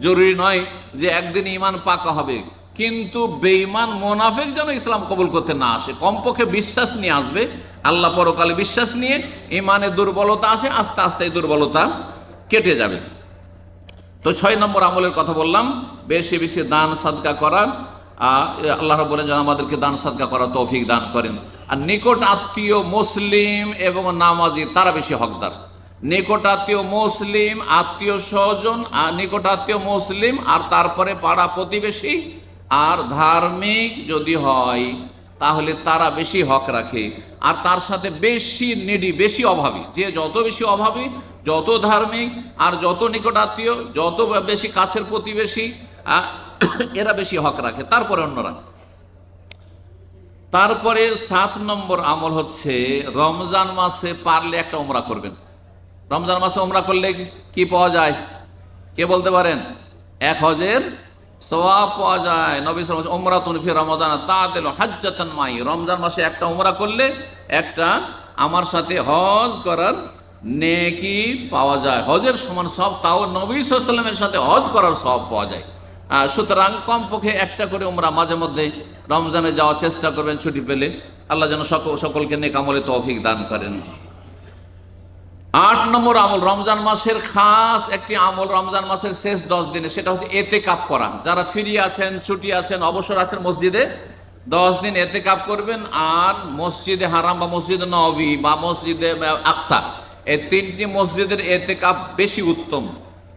জরুরি নয় যে একদিনে ইমান পাকা হবে, কিন্তু বেঈমান মোনাফেক যেন ইসলাম কবুল করতে না আসে, কমপক্ষে বিশ্বাস নিয়ে আসবে, আল্লাহ পরকালে বিশ্বাস নিয়ে। ইমানের দুর্বলতা আসে, আস্তে আস্তে এই দুর্বলতা কেটে যাবে। তো 6 নম্বর আমলের কথা বললাম, বেশি বেশি দান সাদকা করা। আল্লাহ বলেন যেন আমাদেরকে দান সাদকা করার তৌফিক দান করেন। আর নিকট আত্মীয় মুসলিম এবং নামাজি তারা বেশি হকদার। নিকট আত্মীয় মুসলিম, আত্মীয় স্বজন, নিকট আত্মীয় মুসলিম, আর তারপরে পাড়া প্রতিবেশী আর ধার্মিক যদি হয় তাহলে তারা বেশি হক রাখে। আর তার সাথে বেশি নিডি, বেশি অভাবী, যে যত বেশি অভাবী, যত ধার্মিক আর যত নিকট আত্মীয়, যত বেশি কাছের প্রতিবেশী, এরা বেশি হক রাখে, তারপরে অন্যরা। তারপরে 7 নম্বর আমল হচ্ছে রমজান মাসে পারলে একটা উমরা করবেন। রমজান মাসে উমরা করলে কি পাওয়া যায়? কে বলতে পারেন? 1 হজের সওয়াব পাওয়া যায়। নবী সাল্লাল্লাহু আলাইহি ওয়াসাল্লাম উমরাতুন ফি রমাদান তাআদিলু হাজ্জাতান মাই, রমজান মাসে একটা উমরা করলে একটা আমার সাথে হজ করার নেকি পাওয়া যায়, হজের সমান সব, তাও নবী সাল্লাল্লাহু আলাইহি ওয়াসাল্লামের সাথে হজ করার সওয়াব পাওয়া যায়। সুতরাং কমপক্ষে একটা করে উমরা মাঝে মধ্যে রমজানে যাওয়ার চেষ্টা করবেন ছুটি পেলে। আল্লাহ যেন সকলকে নেক আমলে তৌফিক দান করেন। 8 নম্বর আমল, রমজান মাসের খাস একটি আমল রমজান মাসের শেষ 10 দিনে, সেটা হচ্ছে এতেকাফ করা। যারা ফ্রি আছেন, ছুটি আছেন, অবসর আছেন, মসজিদে 10 দিন এতেকাফ করবেন। আর মসজিদে হারাম বা মসজিদে নববী বা মসজিদে আকসা, এই 3টি মসজিদের এতেকাফ বেশি উত্তম।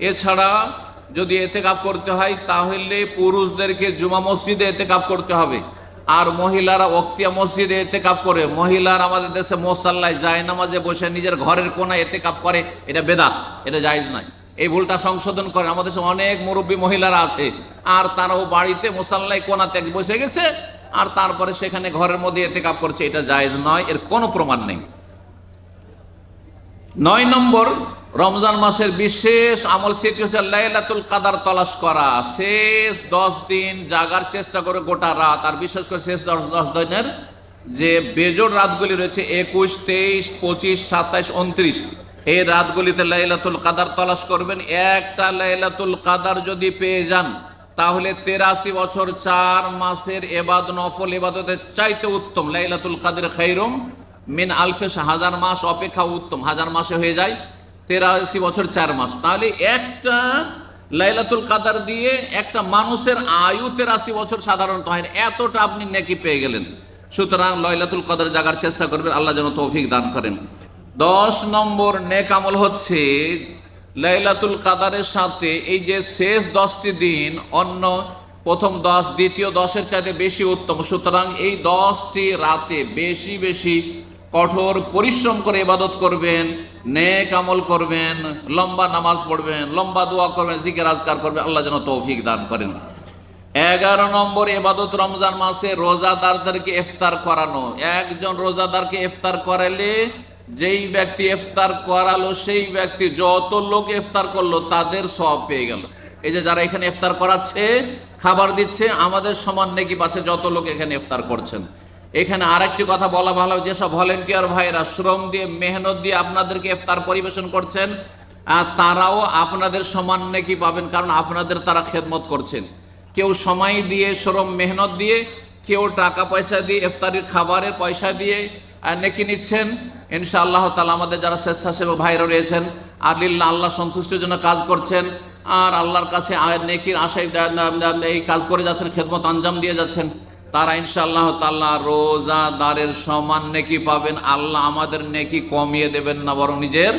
এছাড়া যদি এতেকাফ করতে হয় তাহলে পুরুষদেরকে জুমা মসজিদে এতেকাফ করতে হবে, আর মহিলারা ওক্তিয়া মসজিদে এতেকাফ করে। মহিলারা আমাদের দেশে মুসাল্লায় যায় নামাজে বসে নিজের ঘরের কোনায় এতেকাফ করে, এটা বেদাত, এটা জায়েজ নয়। এই ভুলটা সংশোধন করে। আমাদের দেশে অনেক মুরব্বী মহিলারা আছে, আর তারাও বাড়িতে মুসাল্লায় কোনাতে বসে গেছে, আর তারপরে সেখানে ঘরের মধ্যে এতেকাফ করছে, এটা জায়েজ নয়, এর কোনো প্রমাণ নেই। 9 নম্বর রমজান মাসের বিশেষ আমল, সেটি হচ্ছে লাইলাতুল কাদার তলাশ করা। শেষ 10 দিন জাগার চেষ্টা করে গোটা রাত, আর বিশেষ করে শেষ 10 দিনের যে বেজোড় রাতগুলি রয়েছে 21, 23, 25, 27, 29, এই রাতগুলিতে লাইলাতুল কাদার তলাশ করবেন। একটা লাইলাতুল কাদার যদি পেয়ে যান তাহলে 83 বছর 4 মাসের নফল ইবাদতের চাইতে উত্তম। লাইলাতুল কাদের খায়রুম মিন আলফে, 1000 মাস অপেক্ষা উত্তম। 1000 মাসে হয়ে যায় 83 বছর 4 মাস। তাহলে একটা লাইলাতুল কাদার দিয়ে একটা মানুষের আয়ু 83 বছর সাধারণত হয় না, এতটা আপনি নেকি পেয়ে গেলেন। সুতরাং লাইলাতুল কাদার জাগার চেষ্টা করবেন, আল্লাহ যেন তৌফিক দান করেন। 10 নম্বর নেক আমল হচ্ছে লাইলাতুল কাদারের সাথে এই যে শেষ 10টি দিন অন্য প্রথম 10, দ্বিতীয় 10-এর চাইতে বেশি উত্তম। সুতরাং এই 10টি রাতে বেশি বেশি কঠোর পরিশ্রম করে ইবাদত করবেন, নেক আমল করবেন, লম্বা নামাজ পড়বেন, লম্বা দোয়া করবেন, জিকির আজকার করবেন, আল্লাহ যেন তৌফিক দান করেন। 11 নম্বর ইবাদত রমজান মাসে রোজাদারদেরকে ইফতার করানো। একজন রোজাদারকে ইফতার করালে যেই ব্যক্তি ইফতার করালো সেই ব্যক্তি যত লোক ইফতার করলো তাদের সওয়াব পেয়ে গেল। এই যে যারা এখানে ইফতার করাচ্ছে, খাবার দিচ্ছে, আমাদের সমান নেকি পাচ্ছে যত লোক এখানে ইফতার করছেন। এখানে আরেকটি কথা বলা ভালো, যেসব ভলেন্টিয়ার ভাইরা শ্রম দিয়ে মেহনত দিয়ে আপনাদেরকে ইফতার পরিবেশন করছেন, তারাও আপনাদের সমান নেকি পাবেন, কারণ আপনাদের তারা খেদমত করছেন। কেউ সময় দিয়ে, শ্রম মেহনত দিয়ে, কেউ টাকা পয়সা দিয়ে, ইফতারির খাবারের পয়সা দিয়ে নেকি নিচ্ছেন। ইনশাআল্লাহ তাআলা আমাদের যারা স্বেচ্ছাসেবক ভাইরা রয়েছেন, আল্লাহ আল্লাহ সন্তুষ্টির জন্য কাজ করছেন, আর আল্লাহর কাছে নেকির আশায় এই কাজ করে যাচ্ছেন, খেদমত আঞ্জাম দিয়ে যাচ্ছেন, তারা ইনশাআল্লাহ তাআলা রোজাদারের সমান নেকি পাবেন। আল্লাহ আমাদের নেকি কমিয়ে দেবেন না, বরং নিজের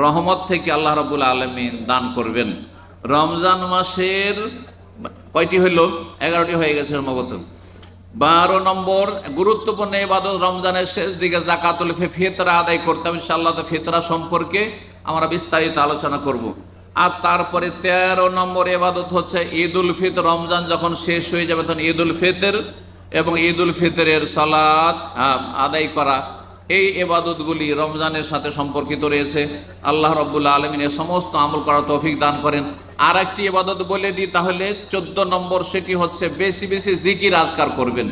রহমত থেকে আল্লাহ রাব্বুল আলামিন দান করবেন। রমজান মাসের কয়টি হইল? 11টি হয়ে গেছে সম্ভবত। 12 নম্বর গুরুত্বপূর্ণ ইবাদত রমজানের শেষ দিকে যাকাতুল ফিতরা আদায় করতে হবে। ইনশাআল্লাহ তো ফিতরা সম্পর্কে আমরা বিস্তারিত আলোচনা করব। আর তারপরে 13 নম্বর ইবাদত হচ্ছে ঈদুল ফিতর। রমজান যখন শেষ হয়ে যাবে তখন ঈদুল ফিতর এবং ঈদুল ফিতরের সালাত আদায় করা, এই ইবাদতগুলি রমজানের সাথে সম্পর্কিত রয়েছে। আল্লাহ রাব্বুল আলামিন এই সমস্ত আমল করার তৌফিক দান করেন। আর একটি ইবাদত বলে দিই তাহলে 14 নম্বর, সেটি হচ্ছে বেশি বেশি জিকির আজকার করবেন।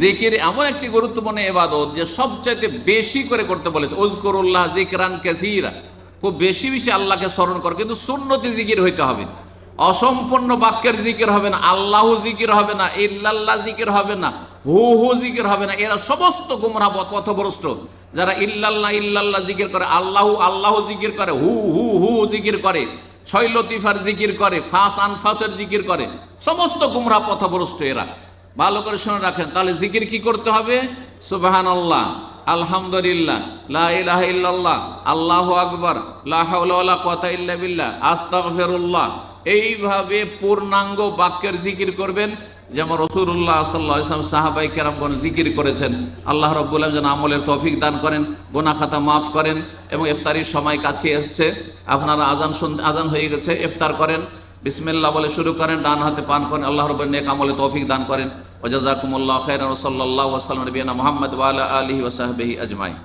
জিকির এমন একটি গুরুত্বপূর্ণ ইবাদত যে সবচাইতে বেশি করে করতে বলেছে, উযকুরুল্লাহ যিকরান কাসীরা, খুব বেশি বেশি আল্লাহকে স্মরণ কর। কিন্তু সুন্নতি জিকির হইতে হবে, অসম্পূর্ণ বাক্যের জিকির হবে না, আল্লাহু জিকির হবে না, ইল্লাল্লাহ জিকির হবে না, হু হু জিকির হবে না। এরা সমস্ত গুমরাহ পথভ্রষ্ট। যারা ইল্লাল্লাহ ইল্লাল্লাহ জিকির করে, আল্লাহু আল্লাহু জিকির করে, হু হু হু জিকির করে, ছয় লতিফার জিকির করে, ফাস আনফাসের জিকির করে, সমস্ত গুমরাহ পথভ্রষ্ট এরা। ভালো করে শুনে রাখেন। তাহলে জিকির কি করতে হবে? সুবহানাল্লাহ, আলহামদুলিল্লাহ, লা ইলাহা ইল্লাল্লাহ, আল্লাহু আকবার, লা হাওলা ওয়ালা কুওয়াতা ইল্লা বিল্লাহ, আস্তাগফিরুল্লাহ। এইভাবে পূর্ণাঙ্গ বাক্যের জিকির করবেন, যেমন রাসূলুল্লাহ সাল্লাল্লাহু আলাইহি ওয়াসাল্লাম সাহাবায়ে কেরামগণ জিকির করেছেন। আল্লাহ রাব্বুল আলামিন যেন আমলের তৌফিক দান করেন, গুনাহ খাতা মাফ করেন। এবং ইফতারির সময় কাছে এসছে, আপনারা আজান হয়ে গেছে, ইফতার করেন, বিসমিল্লাহ বলে শুরু করেন, ডান হাতে পান করেন। আল্লাহ রাব্বুল নেক আমলে তৌফিক দান করেন। ওয়া জাযাকুমুল্লাহু খাইরান ওয়া সাল্লাল্লাহু ওয়া সাল্লাম নবিয়ানা মুহাম্মদ ওয়া আলা আলিহি ওয়া সাহবিহি আজমাইন।